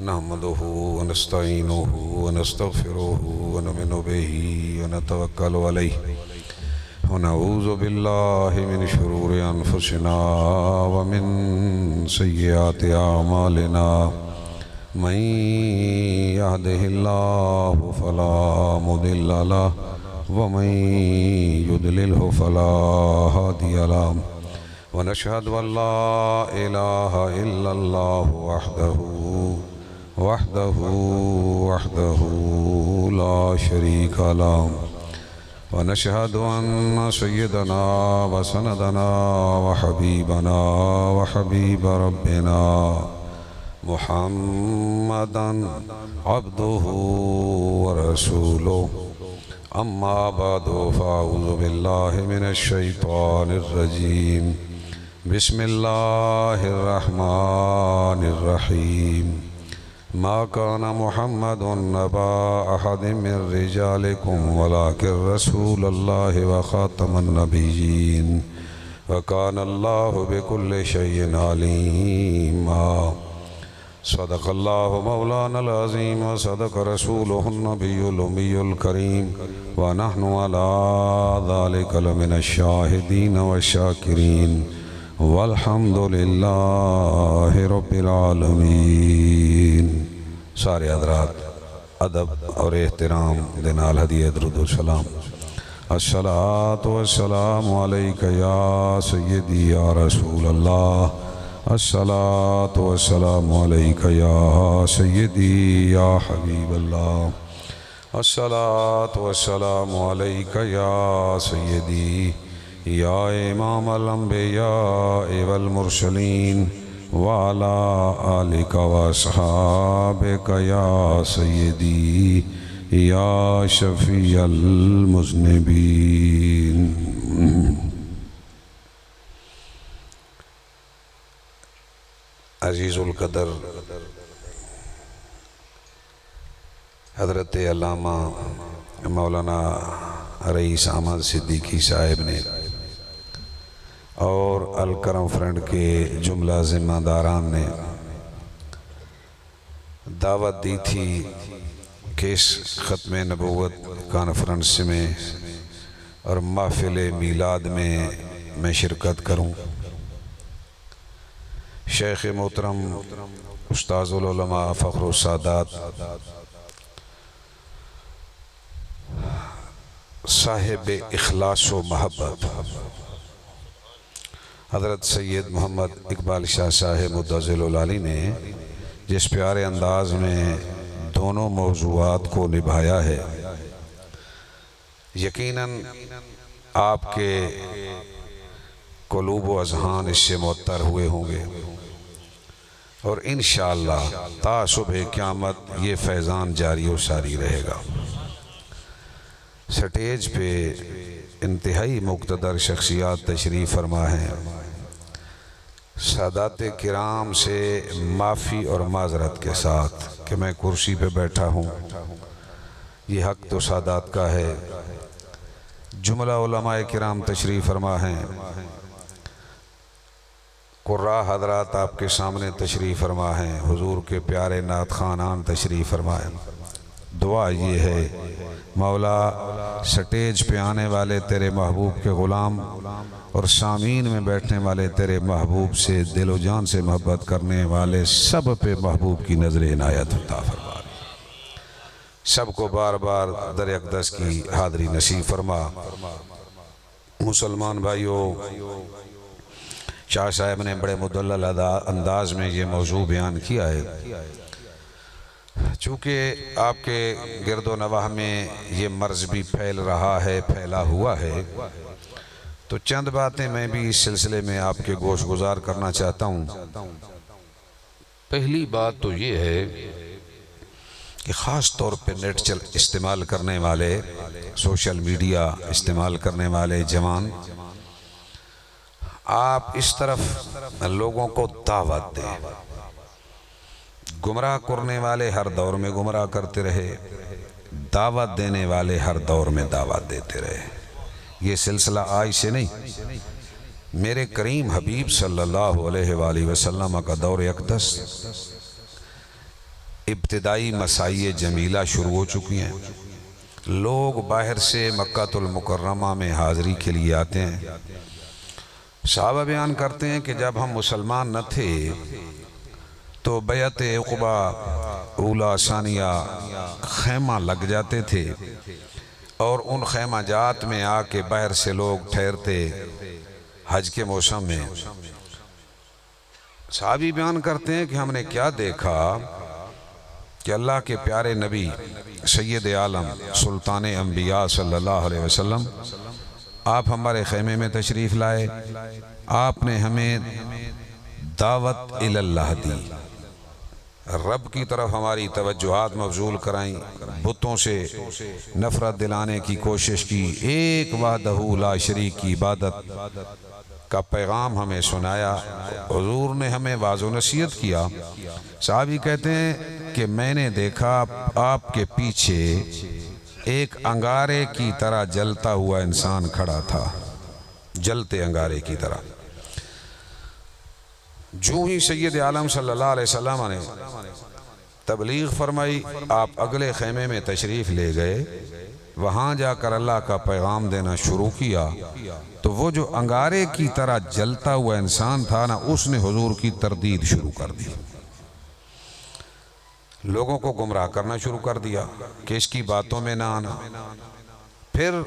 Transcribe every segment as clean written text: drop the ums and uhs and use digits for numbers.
نحمده ونستعينه ونستغفره ونؤمن به ونتوكل عليه ونعوذ بالله من شرور أنفسنا ومن سيئات أعمالنا من يهده الله فلا مضل له ومن يضلله فلا هادي له ونشهد أن لا إله إلا الله وحده لا شريك له ونشهد أن سيدنا وسندنا وحبيبنا وحبيب ربنا محمدا عبده ورسوله أما بعد فأعوذ بالله من الشيطان الرجيم بسم الله الرحمن الرحيم ما كان محمد أبا أحد من رجالكم ولكن رسول الله وخاتم النبيين وكان الله بكل شيء عليما صدق الله مولانا العظيم وصدق رسوله النبي الأمي الكريم ونحن على ذلك لمن الشاهدين والشاكرين والحمد لله رب العالمين. سارے حضرات ادب اور احترام دنال ہدیہ درود و سلام. الصلاة والسلام علیک یا سیدی یا رسول اللہ. الصلاة والسلام علیک یا سیدی یا حبیب اللہ. الصلاة والسلام علیک یا سیدی یا امام الانبیاء والمرسلین وعلى آلک واصحابک یا سیدی یا شفیع المذنبین. عزیز القدر حضرت علامہ مولانا رئیس احمد صدیقی صاحب نے اور الکرم فرنڈ کے جملہ ذمہ داران نے دعوت دی تھی کہ اس ختم نبوت کانفرنس میں اور محفل میلاد میں شرکت کروں. شیخ محترم استاذ العلماء فخر السادات صاحب اخلاص و محبت حضرت سید محمد اقبال شاہ صاحب مدظل العالی نے جس پیارے انداز میں دونوں موضوعات کو نبھایا ہے، یقیناً آپ کے قلوب و اذہان اس سے معطر ہوئے ہوں گے اور انشاءاللہ تا صبح قیامت یہ فیضان جاری و ساری رہے گا. سٹیج پہ انتہائی مقتدر شخصیات تشریف فرما ہیں. سادات کرام سے معافی اور معذرت کے ساتھ کہ میں کرسی پہ بیٹھا ہوں، یہ حق تو سادات کا ہے. جملہ علماء کرام تشریف فرما ہیں، قراء حضرات آپ کے سامنے تشریف فرما ہیں، حضور کے پیارے نعت خوانان تشریف فرما ہیں. دعا یہ ہے مولا سٹیج پہ آنے والے تیرے محبوب کے غلام اور سامعین میں بیٹھنے والے تیرے محبوب سے دل و جان سے محبت کرنے والے سب پہ محبوب کی نظر عنایت عطا فرما. سب کو بار بار در اقدس کی حاضری نصیب فرما. مسلمان بھائیوں، شاہ صاحب نے بڑے مدلل انداز میں یہ موضوع بیان کیا ہے. چونکہ آپ کے گرد و نواح میں یہ مرض بھی پھیل رہا ہے، پھیلا ہوا ہے، تو چند باتیں میں بھی اس سلسلے میں آپ کے گوش گزار کرنا چاہتا ہوں. پہلی بات تو یہ ہے کہ خاص طور پہ نیٹ استعمال کرنے والے، سوشل میڈیا استعمال کرنے والے جوان، آپ اس طرف لوگوں کو دعوت دیں. گمراہ کرنے والے ہر دور میں گمراہ کرتے رہے، دعوت دینے والے ہر دور میں دعوت دیتے رہے. یہ سلسلہ آج سے نہیں، میرے کریم حبیب صلی اللہ علیہ وآلہ وسلم کا دور اقدس ابتدائی مسائی جمیلہ شروع ہو چکی ہیں. لوگ باہر سے مکہ المکرمہ میں حاضری کے لیے آتے ہیں. صحابہ بیان کرتے ہیں کہ جب ہم مسلمان نہ تھے تو بیعت عقبہ اولا ثانیہ خیمہ لگ جاتے تھے اور ان خیمہ جات میں آ کے باہر سے لوگ ٹھہرتے حج کے موسم میں. صحابی بیان کرتے ہیں کہ ہم نے کیا دیکھا کہ اللہ کے پیارے نبی سید عالم سلطان انبیاء صلی اللہ علیہ وسلم آپ ہمارے خیمے میں تشریف لائے. آپ نے ہمیں دعوت اللہ دی، رب کی طرف ہماری توجہات مبذول کرائیں، بتوں سے نفرت دلانے کی کوشش کی، ایک وحدہ لا شریک کی عبادت کا پیغام ہمیں سنایا. حضور نے ہمیں واعظ و نصیحت کیا. صحابی کہتے ہیں کہ میں نے دیکھا آپ کے پیچھے ایک انگارے کی طرح جلتا ہوا انسان کھڑا تھا، جلتے انگارے کی طرح. جو ہی سید عالم صلی اللہ علیہ وسلم نے تبلیغ فرمائی، آپ اگلے خیمے میں تشریف لے گئے. وہاں جا کر اللہ کا پیغام دینا شروع کیا تو وہ جو انگارے کی طرح جلتا ہوا انسان تھا نا، اس نے حضور کی تردید شروع کر دی، لوگوں کو گمراہ کرنا شروع کر دیا کہ اس کی باتوں میں نہ آنا. پھر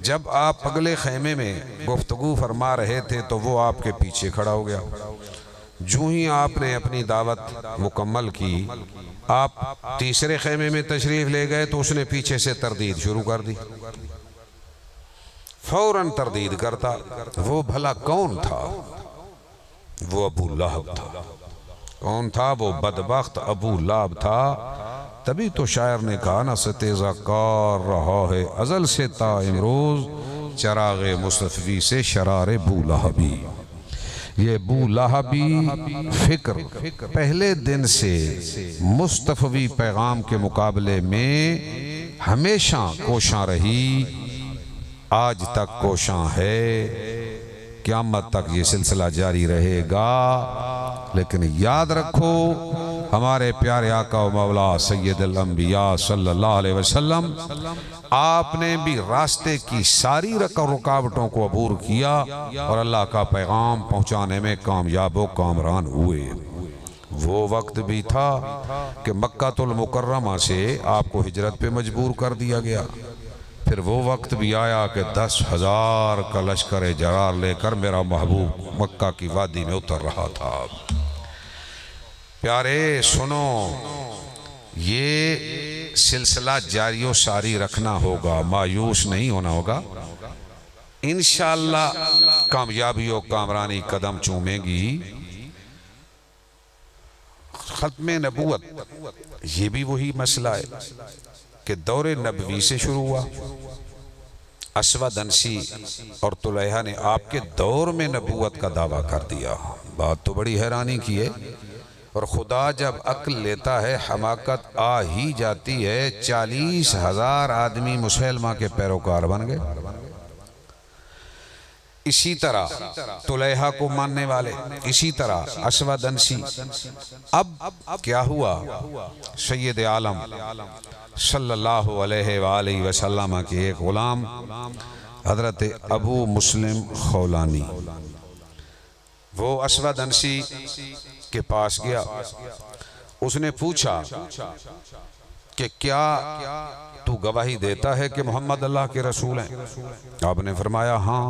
جب آپ اگلے خیمے میں گفتگو فرما رہے تھے تو وہ آپ کے پیچھے کھڑا ہو گیا. جو ہی آپ نے اپنی دعوت مکمل کی، آپ تیسرے خیمے میں تشریف لے گئے تو اس نے پیچھے سے تردید شروع کر دی، فوراً تردید کرتا. وہ بھلا کون تھا؟ وہ ابو لہب تھا. کون تھا وہ؟ بدبخت ابو لہب تھا. تبھی تو شاعر نے کہا نا، ستیزہ کار رہا ہے ازل سے تا امروز، چراغ مصطفی سے شرار بو لہبی. یہ بو لہبی فکر پہلے دن سے مصطفی پیغام کے مقابلے میں ہمیشہ کوشاں رہی، آج تک کوشاں ہے، قیامت تک یہ سلسلہ جاری رہے گا. لیکن یاد رکھو، ہمارے پیارے آقا و مولا سید الانبیاء صلی اللہ علیہ وسلم، آپ نے بھی راستے کی ساری رکاوٹوں کو عبور کیا اور اللہ کا پیغام پہنچانے میں کامیاب و کامران ہوئے. وہ وقت بھی تھا کہ مکہ المکرمہ سے آپ کو ہجرت پہ مجبور کر دیا گیا. پھر وہ وقت بھی آیا کہ 10,000 کا لشکر جرار لے کر میرا محبوب مکہ کی وادی میں اتر رہا تھا. پیارے سنو، یہ سلسلہ جاری و ساری رکھنا ہوگا، مایوس نہیں ہونا ہوگا. انشاءاللہ کامیابی و کامرانی قدم چومے گی. ختم نبوت یہ بھی وہی مسئلہ ہے کہ دور نبوی سے شروع ہوا. اسود انسی اور طلیحہ نے آپ کے دور میں نبوت کا دعویٰ کر دیا. بات تو بڑی حیرانی کی ہے. اور خدا جب عقل لیتا ہے حماقت آ ہی جاتی ہے. 40,000 آدمی مسلمہ کے پیروکار بن گئے. اسی طرح طلیحہ کو ماننے والے، اسی طرح اسود انسی. اب کیا ہوا؟ سید عالم صلی اللہ علیہ وآلہ وسلم کے ایک غلام حضرت ابو مسلم خولانی، وہ اسود انسی کے پاس گیا. اس نے پوچھا کہ کیا تو گواہی دیتا ہے کہ محمد اللہ کے رسول ہیں؟ آپ نے فرمایا ہاں،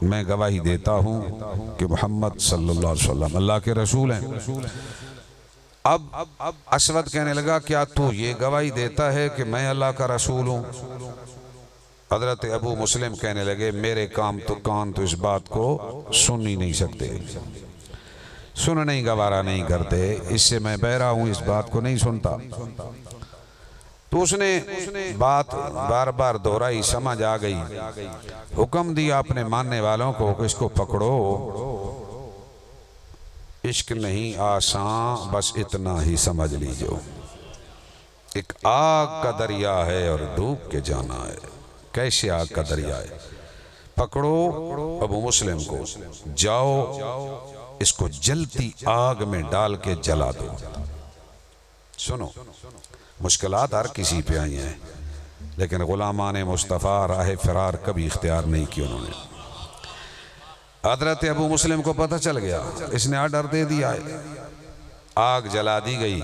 میں گواہی دیتا ہوں کہ محمد صلی اللہ علیہ وسلم اللہ کے رسول ہیں. اب اسود کہنے لگا کیا تو یہ گواہی دیتا ہے کہ میں اللہ کا رسول ہوں؟ حضرت ابو مسلم کہنے لگے میرے کان تو اس بات کو سن ہی نہیں سکتے، سننے ہی گوارا نہیں کرتے، اس سے میں بہرا ہوں، اس بات کو نہیں سنتا. تو اس نے بات بار بار دہرائی، سمجھ آ گئی. حکم دیا اپنے ماننے والوں کو کہ اس کو پکڑو. عشق نہیں آسان، بس اتنا ہی سمجھ لیجو. ایک آگ کا دریا ہے اور ڈوب کے جانا ہے. کیسے آگ کا دریا ہے؟ پکڑو ابو مسلم کو، جاؤ اس کو جلتی آگ میں ڈال کے جلا دو. سنو، مشکلات ہر کسی پہ آئی ہیں، لیکن غلامان مصطفیٰ راہ فرار کبھی اختیار نہیں کی انہوں نے۔ حضرت ابو مسلم کو پتہ چل گیا، اس نے آرڈر دے دیا ہے، آگ جلا دی گئی۔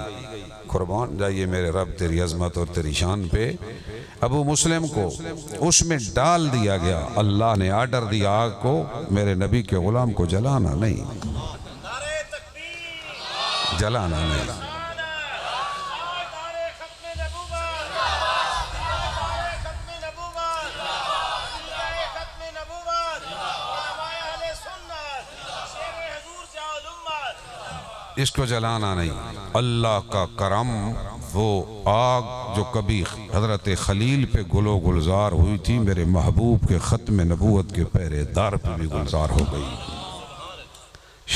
قربان جائیے میرے رب تیری عظمت اور تیری شان پہ۔ ابو مسلم کو اس میں ڈال دیا گیا، اللہ نے آرڈر دیا آگ کو، میرے نبی کے غلام کو جلانا نہیں، جلانا نہیں۔ اس کو جلانا نہیں۔ اللہ کا کرم، وہ آگ جو کبھی حضرت خلیل پہ گلو گلزار ہوئی تھی، میرے محبوب کے ختم نبوت کے پہرے دار پہ بھی گلزار ہو گئی۔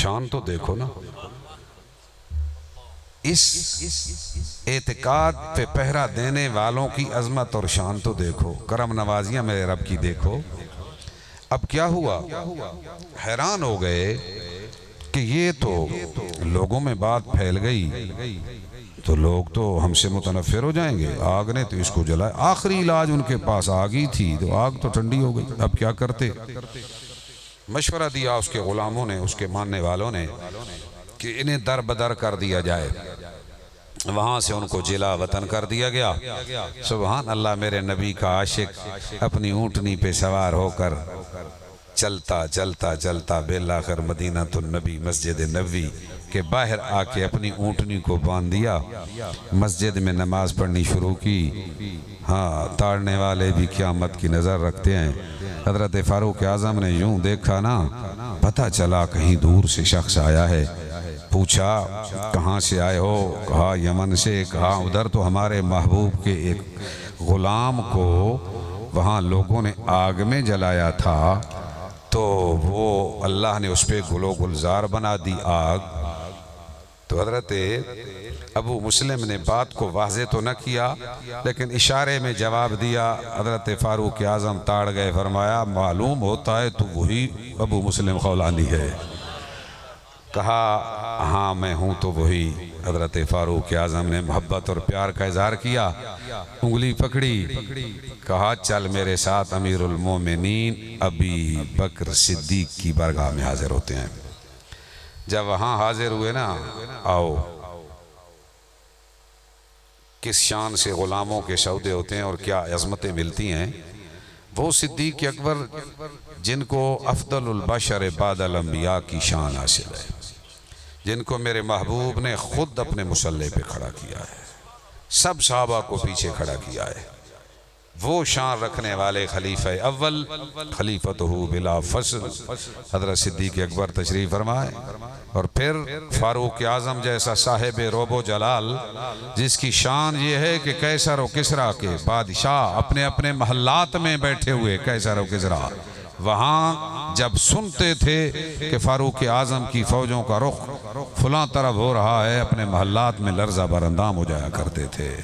شان تو دیکھو نا، اس اعتقاد پہ پہرا دینے والوں کی عظمت اور شان تو دیکھو، کرم نوازیاں میرے رب کی دیکھو۔ اب کیا ہوا، حیران ہو گئے کہ یہ تو لوگوں میں بات پھیل گئی تو لوگ تو ہم سے متنفر ہو جائیں گے، آگ نے تو اس کو جلایا۔ آخری علاج ان کے پاس آگ ہی تھی، تو آگ تو ٹھنڈی ہو گئی، اب کیا کرتے؟ مشورہ دیا اس کے غلاموں نے، اس کے ماننے والوں نے، کہ انہیں در بدر کر دیا جائے۔ وہاں سے ان کو جلا وطن کر دیا گیا۔ سبحان اللہ، میرے نبی کا عاشق اپنی اونٹنی پہ سوار ہو کر چلتا چلتا چلتا بالآخر مدینہ النبی مسجد نبوی کے باہر آ کے اپنی اونٹنی کو باندھ دیا، مسجد میں نماز پڑھنی شروع کی۔ ہاں، تاڑنے والے بھی قیامت کی نظر رکھتے ہیں۔ حضرت فاروق اعظم نے یوں دیکھا نا، پتہ چلا کہیں دور سے شخص آیا ہے۔ پوچھا کہاں سے آئے ہو؟ کہا یمن سے۔ کہا ادھر تو ہمارے محبوب کے ایک غلام کو وہاں لوگوں نے آگ میں جلایا تھا، تو وہ اللہ نے اس پہ گلو گلزار بنا دی آگ۔ تو حضرت ابو مسلم نے بات کو واضح تو نہ کیا، لیکن اشارے میں جواب دیا۔ حضرت فاروق اعظم تاڑ گئے، فرمایا معلوم ہوتا ہے تو وہی ابو مسلم خولانی ہے۔ کہا ہاں میں ہوں تو وہی۔ حضرت فاروق اعظم نے محبت اور پیار کا اظہار کیا، انگلی پکڑی، کہا چل میرے ساتھ، امیر المومنین ابی بکر صدیق کی بارگاہ میں حاضر ہوتے ہیں۔ جب وہاں حاضر ہوئے نا، آؤ کس شان سے غلاموں کے سودے ہوتے ہیں اور کیا عظمتیں ملتی ہیں۔ وہ صدیق اکبر جن کو افضل البشر بعد الانبیاء کی شان حاصل ہے، جن کو میرے محبوب نے خود اپنے مسلح پہ کھڑا کیا ہے، سب صحابہ کو پیچھے کھڑا کیا ہے، وہ شان رکھنے والے خلیفہ اول خلیفۃہ بلا فصل حضرت صدیق اکبر تشریف فرمائے، اور پھر فاروق اعظم جیسا صاحب رعب و جلال، جس کی شان یہ ہے کہ قیصر و کسریٰ کے بادشاہ اپنے اپنے محلات میں بیٹھے ہوئے، قیصر و کسریٰ وہاں جب سنتے تھے کہ فاروق اعظم کی فوجوں کا رخ فلاں طرف ہو رہا ہے، اپنے محلات میں لرزہ بر اندام ہو جایا کرتے تھے۔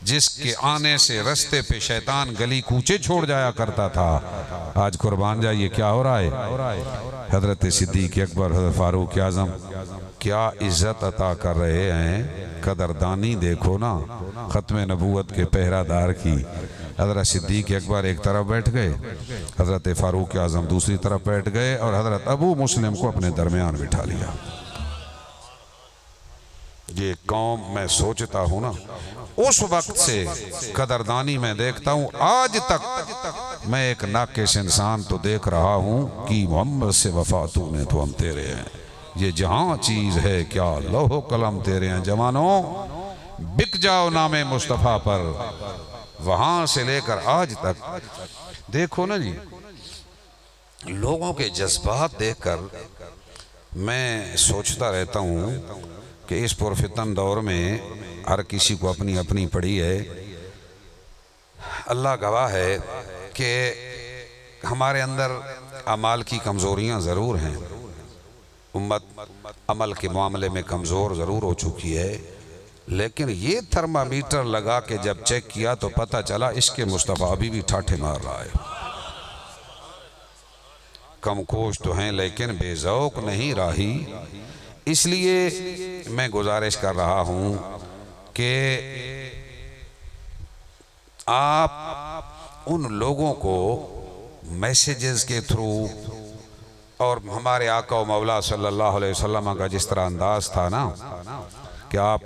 جس کے آنے سے رستے پہ شیطان گلی کوچے چھوڑ جایا کرتا تھا، آج قربان جائیے کیا ہو رہا ہے۔ حضرت صدیق اکبر حضرت فاروق اعظم کیا عزت عطا کر رہے ہیں، قدردانی دیکھو نا ختم نبوت کے پہرہ دار کی۔ حضرت صدیق اکبر ایک طرف بیٹھ گئے، حضرت فاروق اعظم دوسری طرف بیٹھ گئے، اور حضرت ابو مسلم کو اپنے درمیان بٹھا لیا۔ یہ قوم میں سوچتا ہوں نا، اس وقت سے قدردانی میں دیکھتا ہوں، آج تک میں ایک ناقص انسان تو دیکھ رہا ہوں کہ محمد سے وفا تو نے تو ہم تیرے ہیں، یہ جہاں چیز ہے کیا لوح و قلم تیرے ہیں۔ جوانوں بک جاؤ نام مصطفیٰ پر، وہاں سے لے کر آج تک دیکھو نا جی، لوگوں کے جذبات دیکھ کر میں سوچتا رہتا ہوں کہ اس پرفتن دور میں ہر کسی کو اپنی اپنی پڑی ہے۔ اللہ گواہ ہے کہ ہمارے اندر اعمال کی کمزوریاں ضرور ہیں، امت عمل کے معاملے میں کمزور ضرور ہو چکی ہے، لیکن یہ تھرمامیٹر لگا کے جب چیک کیا تو پتہ چلا اس کے مصطفیٰ ابھی بھی ٹھاٹھے مار رہا ہے۔ کم کوش تو ہیں لیکن بے ذوق نہیں راہی۔ اس لیے میں گزارش کر رہا ہوں کہ آپ ان لوگوں کو میسیجز کے تھرو اور ہمارے آقا و مولا صلی اللہ علیہ وسلم کا جس طرح انداز تھا نا کہ آپ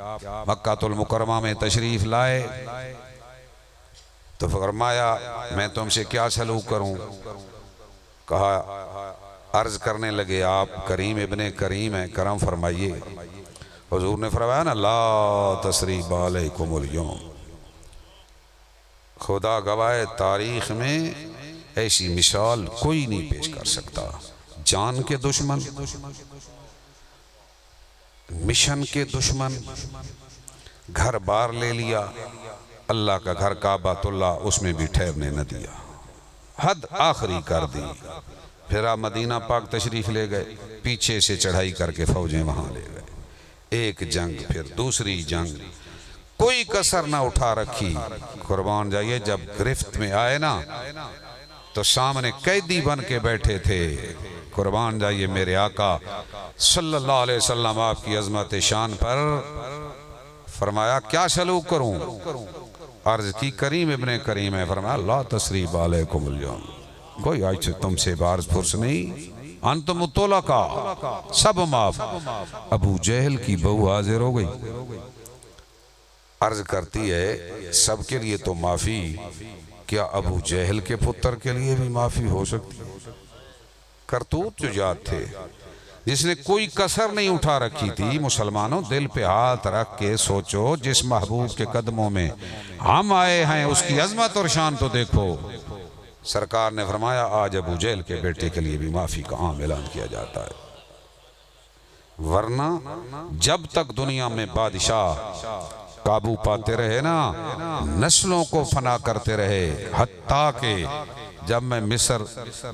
مکہ المکرمہ میں تشریف لائے تو فرمایا میں تم سے کیا سلوک کروں؟ کہا عرض کرنے لگے آپ کریم ابن کریم ہیں، کرم فرمائیے۔ حضور نے فرمایا نا لا تثریب علیکم اليوم، خدا گواہ تاریخ میں ایسی مثال کوئی نہیں پیش کر سکتا۔ جان کے دشمن، مشن کے دشمن، گھر بار لے لیا، اللہ کا گھر کعبۃ اللہ اس میں بھی ٹھہرنے نہ دیا، حد آخری کر دی۔ پھر آپ مدینہ پاک تشریف لے گئے، پیچھے سے چڑھائی کر کے فوجیں وہاں لے گئے، ایک جنگ پھر دوسری جنگ، کوئی کسر نہ اٹھا رکھی۔ قربان جائیے جب گرفت میں آئے نا تو سامنے قیدی بن کے بیٹھے تھے۔ قربان جائیے میرے آقا صلی اللہ علیہ وسلم آپ کی عظمت شان پر فرمایا کیا سلوک کروں؟ عرض کی کریم ابن کریم ہے، فرمایا لا تثریب علیکم اليوم، کوئی آج تم سے بارز پرس نہیں، انتم مطلقا، سب معاف۔ ابو جہل کی بہو حاضر ہو گئی، عرض کرتی ہے سب کے لیے تو معافی، کیا ابو جہل کے پتر کے لیے بھی معافی ہو سکتی؟ کرتوت جو یاد تھے، جس نے کوئی کسر نہیں اٹھا رکھی تھی۔ مسلمانوں دل پہ ہاتھ رکھ کے سوچو، جس محبوب کے قدموں میں ہم آئے ہیں اس کی عظمت اور شان تو دیکھو۔ سرکار نے فرمایا آج ابو جہل کے بیٹے کے لیے بھی معافی کا عام اعلان کیا جاتا ہے، ورنہ جب تک دنیا میں بادشاہ قابو پاتے رہے نا، نسلوں کو فنا کرتے رہے، حتیٰ کہ جب میں مصر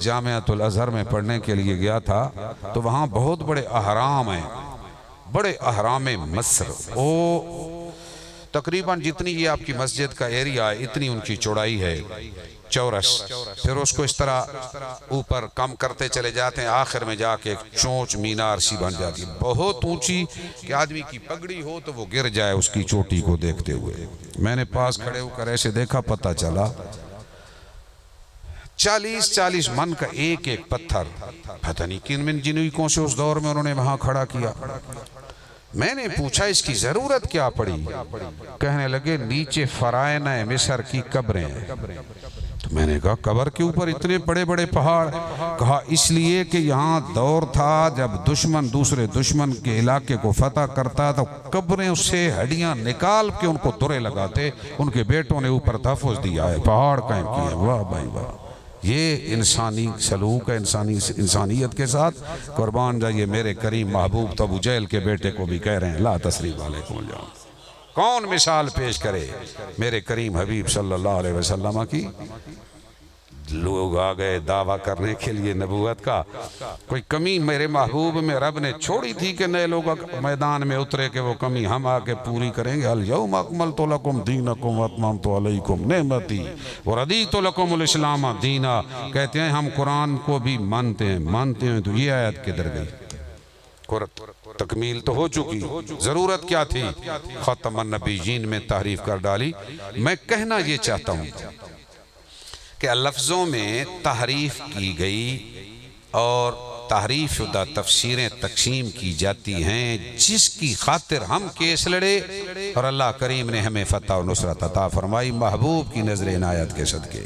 جامعۃ الازہر میں پڑھنے کے لیے گیا تھا تو وہاں بہت بڑے اہرام ہیں، بڑے اہرام مصر، وہ تقریباً جتنی یہ آپ کی مسجد کا ایریا ہے اتنی ان کی چوڑائی ہے، چورس، پھر اس کو اس طرح اوپر کم کرتے چلے جاتے ہیں، آخر میں جا کے ایک چونچ مینار سی بن جاتی، بہت اونچی کہ آدمی کی پگڑی ہو تو وہ گر جائے اس کی چوٹی کو دیکھتے ہوئے۔ میں نے پاس کھڑے ہو کر ایسے دیکھا، پتہ چلا 40 من کا ایک ایک پتھر، پتہ نہیں کن من جنوبوں سے اس دور میں انہوں نے وہاں کھڑا کیا۔ میں نے پوچھا اس کی ضرورت کیا پڑی؟ کہنے لگے نیچے فرائنہ مصر کی قبریں ہیں۔ تو میں نے کہا قبر کے اوپر اتنے بڑے بڑے پہاڑ؟ کہا اس لیے کہ یہاں دور تھا جب دشمن دوسرے دشمن کے علاقے کو فتح کرتا تو قبریں اس سے ہڈیاں نکال کے ان کو درے لگاتے، ان کے بیٹوں نے اوپر تحفظ دیا ہے، پہاڑ قائم کیے۔ واہ بھائی واہ، یہ انسانی سلوک ہے، انسانیت کے ساتھ۔ قربان جائیے میرے کریم محبوب تو ابو جہل کے بیٹے کو بھی کہہ رہے ہیں لا تثریب علیکم اليوم۔ کون مثال پیش کرے میرے کریم حبیب صلی اللہ علیہ وسلم کی؟ لوگ آ گئے دعویٰ کرنے کے لیے نبوت کا، کوئی کمی میرے محبوب میں رب نے چھوڑی تھی کہ نئے لوگ میدان میں اترے کہ وہ کمی ہم آ کے پوری کریں گے؟ الیوم اکملت لکم دینکم واتممت علیکم نعمتی ورضیت لکم الاسلام دینا۔ کہتے ہیں ہم قرآن کو بھی مانتے ہیں تو یہ آیت کدھر گئی؟ تکمیل تو ہو چکی، ضرورت کیا تھی؟ ختم النبیین میں تحریف کر ڈالی۔ میں کہنا یہ چاہتا ہوں کہ لفظوں میں تحریف کی گئی اور تحریف شدہ تفسیریں تقسیم کی جاتی ہیں، جس کی خاطر ہم کیس لڑے اور اللہ کریم نے ہمیں فتح و نصرت عطا فرمائی، محبوب کی نظر عنایت کے صدقے،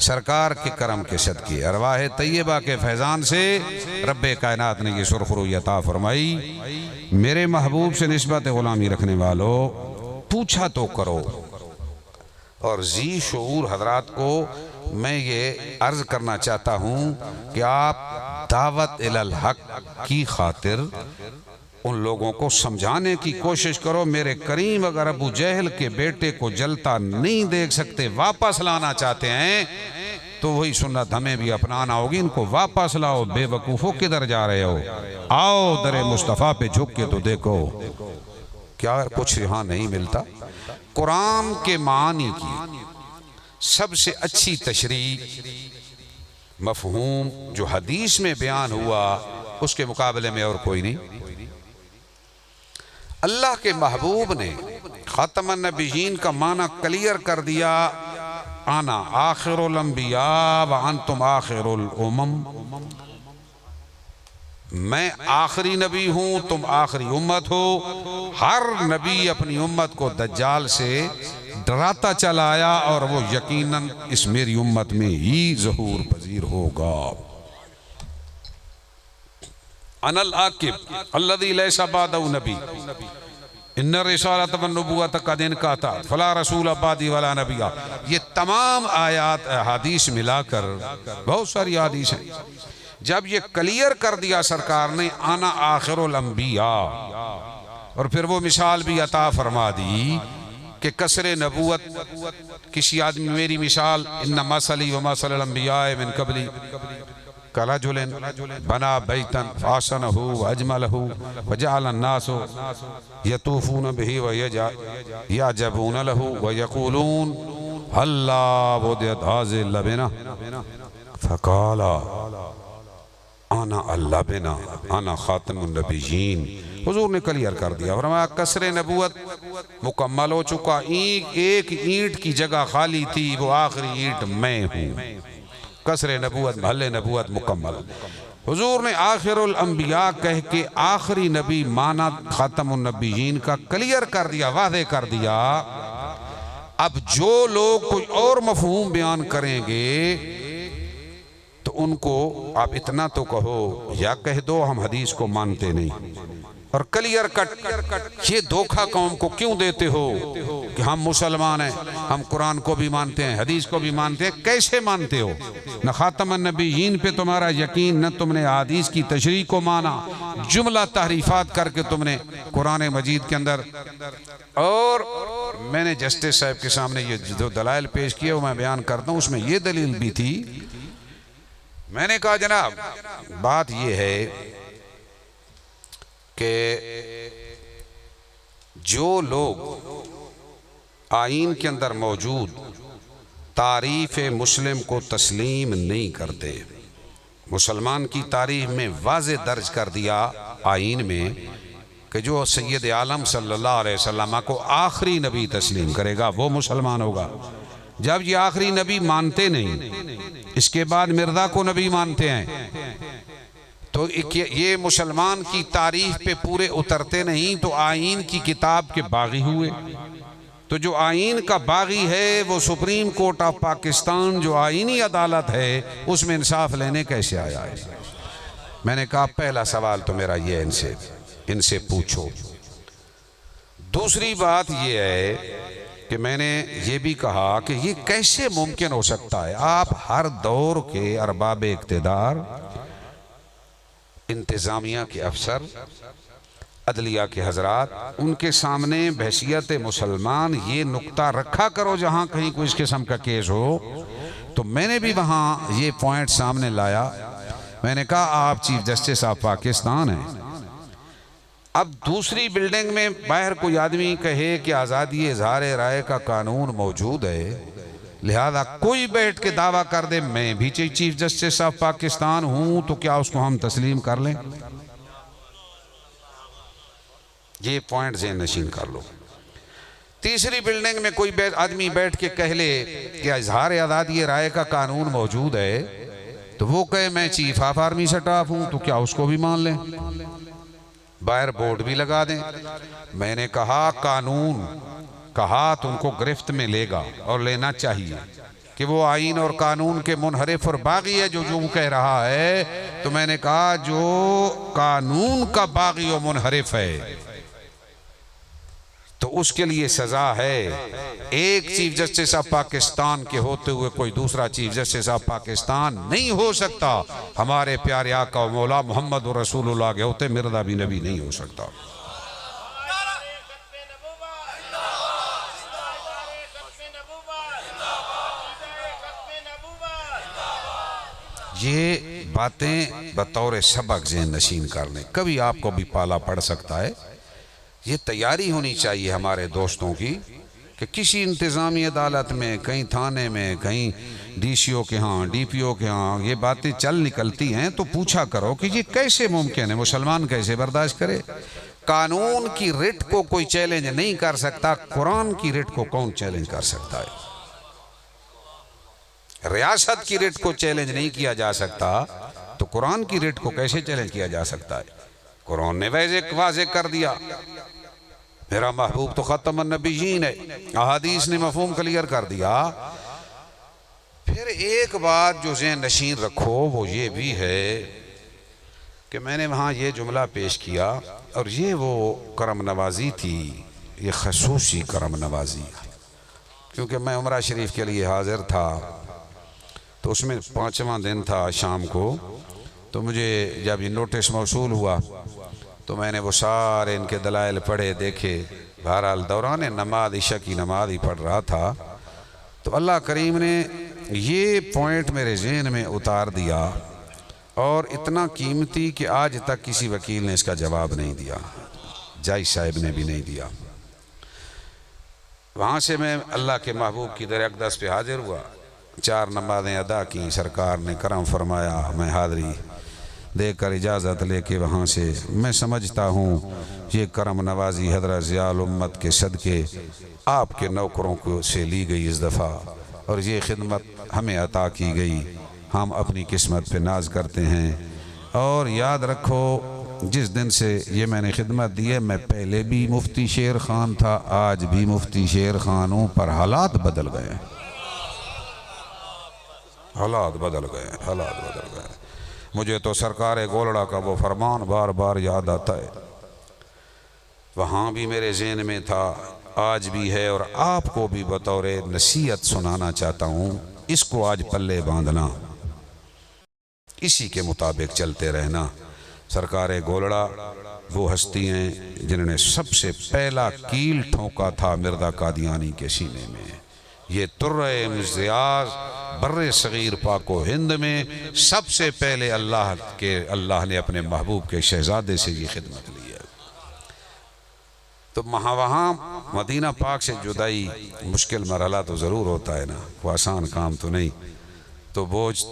سرکار کے کرم کے صدقے، ارواح طیبہ کے فیضان سے رب کائنات نے یہ سرخروئی عطا فرمائی۔ میرے محبوب سے نسبت غلامی رکھنے والوں پوچھا تو کرو، اور ذی شعور حضرات کو میں یہ عرض کرنا چاہتا ہوں کہ آپ دعوت الی الحق کی خاطر ان لوگوں کو سمجھانے کی کوشش کرو۔ میرے کریم اگر ابو جہل کے بیٹے کو جلتا نہیں دیکھ سکتے، واپس لانا چاہتے ہیں تو وہی سنت ہمیں بھی اپنانا ہوگی، ان کو واپس لاؤ۔ بے وقوفو کدھر جا رہے ہو؟ آؤ در مصطفیٰ پہ جھک کے تو دیکھو، کیا کچھ یہاں نہیں ملتا؟ قرآن کے معنی کی سب سے اچھی تشریح مفہوم جو حدیث میں بیان ہوا اس کے مقابلے میں اور کوئی نہیں۔ اللہ کے محبوب نے خاتم النبیین کا معنی کلیئر کر دیا، انا آخر الانبیاء وانتم آخر الامم، میں آخری نبی ہوں، تم آخری امت ہو۔ ہر نبی اپنی امت کو دجال سے ڈراتا چلا آیا اور وہ یقیناً اس میری امت میں ہی ظہور پذیر ہوگا۔ انا العاقب الذی لیس بعدہ نبی ان الرسالۃ والنبوۃ قد انقطعت فلا رسول بعدی ولا نبی۔ یہ تمام آیات احادیث ملا کر بہت ساری حدیث ہیں۔ جب یہ کلیئر کر دیا سرکار نے انا آخر الانبیاء، اور پھر وہ مثال بھی عطا فرما دی کہ کسر نبوت کسی آدمی، میری مثال ان مثلی و مثل الانبیاء من قبلی کرجل بنا بیتا فاحسنہ واجملہ وجعل الناس یطوفون بہ ویعجبون لہ ویقولون اللہ بدیت ھذہ لبنہ فقال انا اللہ بنا انا خاتم النبیین۔ حضور نے کلیئر کر دیا، فرمایا کسر نبوت مکمل ہو چکا، ایک اینٹ کی جگہ خالی تھی، وہ آخری اینٹ میں ہوں۔ کسر نبوت، محل نبوت مکمل۔ حضور نے آخر الانبیاء کہہ کے آخری نبی مانا خاتم النبیین کا کلیئر کر دیا، واضح کر دیا۔ اب جو لوگ کوئی اور مفہوم بیان کریں گے تو ان کو آپ اتنا تو کہو یا کہہ دو ہم حدیث کو مانتے نہیں، اور کلیئر کٹ یہ دھوکہ قوم کو کیوں دیتے ہو کہ ہم مسلمان ہیں، ہم قرآن کو بھی مانتے ہیں، حدیث کو بھی مانتے ہیں۔ کیسے مانتے ہو؟ نہ خاتم النبیین پہ تمہارا یقین، نہ تم نے حدیث کی تشریح کو مانا، جملہ تحریفات کر کے تم نے قرآن مجید کے اندر۔ اور میں نے جسٹس صاحب کے سامنے یہ جو دلائل پیش کیے وہ میں بیان کرتا ہوں، اس میں یہ دلیل بھی تھی۔ میں نے کہا جناب بات یہ ہے کہ جو لوگ آئین کے اندر موجود تعریف مسلم کو تسلیم نہیں کرتے، مسلمان کی تعریف میں واضح درج کر دیا آئین میں کہ جو سید عالم صلی اللہ علیہ وسلم کو آخری نبی تسلیم کرے گا وہ مسلمان ہوگا۔ جب یہ آخری نبی مانتے نہیں، اس کے بعد مرزا کو نبی مانتے ہیں، تو یہ مسلمان کی تعریف پہ پورے اترتے نہیں، تو آئین کی کتاب کے باغی ہوئے۔ تو جو آئین کا باغی ہے وہ سپریم کورٹ آف پاکستان جو آئینی عدالت ہے اس میں انصاف لینے کیسے آیا ہے؟ میں نے کہا پہلا سوال تو میرا یہ ان سے پوچھو۔ دوسری بات یہ ہے کہ میں نے یہ بھی کہا کہ یہ کیسے ممکن ہو سکتا ہے؟ آپ ہر دور کے ارباب اقتدار، انتظامیہ کے افسر، عدلیہ کے حضرات، ان کے سامنے بحیثیت مسلمان یہ نقطہ رکھا کرو جہاں کہیں کوئی اس قسم کا کیس ہو۔ تو میں نے بھی وہاں یہ پوائنٹ سامنے لایا۔ میں نے کہا آپ چیف جسٹس آف پاکستان ہیں، اب دوسری بلڈنگ میں باہر کوئی آدمی کہے کہ آزادی اظہار رائے کا قانون موجود ہے، لہذا کوئی بیٹھ کے دعویٰ کر دے میں بھی چیف جسٹس آف پاکستان ہوں، تو کیا اس کو ہم تسلیم کر لیں؟ یہ پوائنٹ ذہن نشین کر لو۔ تیسری بلڈنگ میں کوئی آدمی بیٹھ کے کہہ لے کہ اظہار آزادی رائے کا قانون موجود ہے، تو وہ کہے میں چیف آف آرمی سٹاف ہوں، تو کیا اس کو بھی مان لیں؟ باہر بورڈ بھی لگا دیں۔ میں نے کہا قانون کا ہاتھ ان کو گرفت میں لے گا اور لینا چاہیے کہ وہ آئین اور قانون کے منحرف اور باغی ہے جو کہہ رہا ہے۔ تو میں نے کہا جو قانون کا باغی و منحرف ہے تو اس کے لیے سزا ہے۔ ایک چیف جسٹس آف پاکستان کے ہوتے ہوئے کوئی دوسرا چیف جسٹس آف پاکستان نہیں ہو سکتا۔ ہمارے پیارے آقا و مولا محمد رسول اللہ کے ہوتے مرزا بھی نبی نہیں ہو سکتا۔ یہ باتیں بطور سبق ذہن نشین کر لیں، کبھی آپ کو بھی پالا پڑ سکتا ہے۔ یہ تیاری ہونی چاہیے ہمارے دوستوں کی کہ کسی انتظامی عدالت میں، کہیں تھانے میں، کہیں ڈی سی او کے ہاں، ڈی پی او کے ہاں یہ باتیں چل نکلتی ہیں تو پوچھا کرو کہ یہ کیسے ممکن ہے، مسلمان کیسے برداشت کرے؟ قانون کی رٹ کو کوئی چیلنج نہیں کر سکتا، قرآن کی رٹ کو کون چیلنج کر سکتا ہے؟ ریاست کی رٹ کو چیلنج نہیں کیا جا سکتا تو قرآن کی رٹ کو کیسے چیلنج کیا جا سکتا ہے؟ قرآن نے واضح کر دیا، میرا محبوب تو ختم النبیین ہے، احادیث نے مفہوم کلیئر کر دیا۔ پھر ایک بات جو ذہن نشین رکھو وہ یہ بھی ہے کہ میں نے وہاں یہ جملہ پیش کیا، اور یہ وہ کرم نوازی تھی، یہ خصوصی کرم نوازی، کیونکہ میں عمرہ شریف کے لیے حاضر تھا، تو اس میں 5واں دن تھا شام کو، تو مجھے جب یہ نوٹس موصول ہوا تو میں نے وہ سارے ان کے دلائل پڑھے دیکھے۔ بہرحال دوران نماز عشاء کی نماز ہی پڑھ رہا تھا تو اللہ کریم نے یہ پوائنٹ میرے ذہن میں اتار دیا، اور اتنا قیمتی کہ آج تک کسی وکیل نے اس کا جواب نہیں دیا، جج صاحب نے بھی نہیں دیا۔ وہاں سے میں اللہ کے محبوب کی در اقدس پہ حاضر ہوا، 4 نمازیں ادا کی، سرکار نے کرم فرمایا، میں حاضری دے کر اجازت لے کے وہاں سے، میں سمجھتا ہوں یہ کرم نوازی حضرت ضیاء الامت کے صدقے آپ کے نوکروں کو سے لی گئی اس دفعہ، اور یہ خدمت ہمیں عطا کی گئی، ہم اپنی قسمت پہ ناز کرتے ہیں۔ اور یاد رکھو جس دن سے یہ میں نے خدمت دی ہے، میں پہلے بھی مفتی شیر خان تھا، آج بھی مفتی شیر خان ہوں، پر حالات بدل گئے، حالات بدل گئے، حالات بدل گئے۔ مجھے تو سرکار گولڑا کا وہ فرمان بار بار یاد آتا ہے، وہاں بھی میرے ذہن میں تھا، آج بھی ہے، اور آپ کو بھی بطور نصیحت سنانا چاہتا ہوں، اس کو آج پلے باندھنا، اسی کے مطابق چلتے رہنا۔ سرکار گولڑا وہ ہستی ہیں جنہوں نے سب سے پہلا کیل ٹھونکا تھا مرزا قادیانی کے سینے میں، یہ ترہ امتیاز بر صغیر پاک و ہند میں سب سے پہلے اللہ نے اپنے محبوب کے شہزادے سے یہ خدمت لی ہے۔ تو وہاں مدینہ پاک سے جدائی مشکل مرحلہ تو ضرور ہوتا ہے نا، وہ آسان کام تو نہیں، تو بوجھ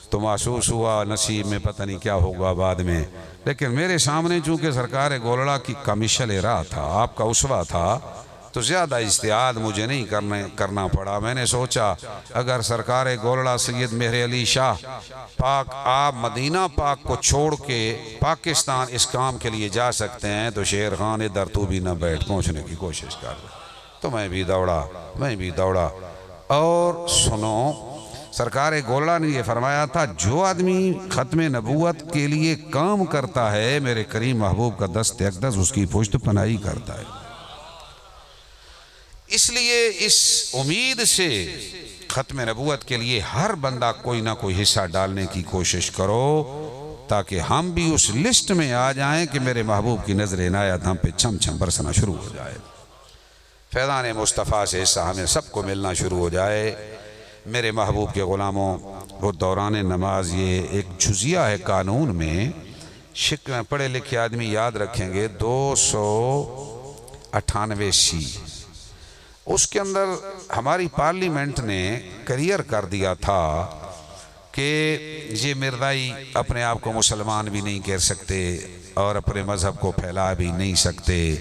تو محسوس ہوا، نصیب میں پتہ نہیں کیا ہوگا بعد میں، لیکن میرے سامنے چونکہ سرکار گولڑا کی کمیشل راہ تھا، آپ کا اسوہ تھا، تو زیادہ اجتہاد مجھے نہیں کرنا پڑا۔ میں نے سوچا اگر سرکار گولڑا سید مہر علی شاہ پاک آپ مدینہ پاک کو چھوڑ کے پاکستان اس کام کے لیے جا سکتے ہیں، تو شیر خان ادھر تو بھی نہ بیٹھ، پہنچنے کی کوشش کر۔ تو میں بھی دوڑا، اور سنو، سرکار گولڑا نے یہ فرمایا تھا، جو آدمی ختم نبوت کے لیے کام کرتا ہے، میرے کریم محبوب کا دست اقدس اس کی پشت پناہی کرتا ہے۔ اس لیے اس امید سے ختم نبوت کے لیے ہر بندہ کوئی نہ کوئی حصہ ڈالنے کی کوشش کرو، تاکہ ہم بھی اس لسٹ میں آ جائیں کہ میرے محبوب کی نظر عنایت ہم پہ چھم چھم برسنا شروع ہو جائے، فیضان مصطفیٰ سے حصہ ہمیں سب کو ملنا شروع ہو جائے۔ میرے محبوب کے غلاموں، وہ دوران نماز یہ ایک جزیہ ہے قانون میں، پڑھے لکھے آدمی یاد رکھیں گے، 298C، اس کے اندر ہماری پارلیمنٹ نے کلیئر کر دیا تھا کہ یہ مرزائی اپنے آپ کو مسلمان بھی نہیں کہہ سکتے اور اپنے مذہب کو پھیلا بھی نہیں سکتے،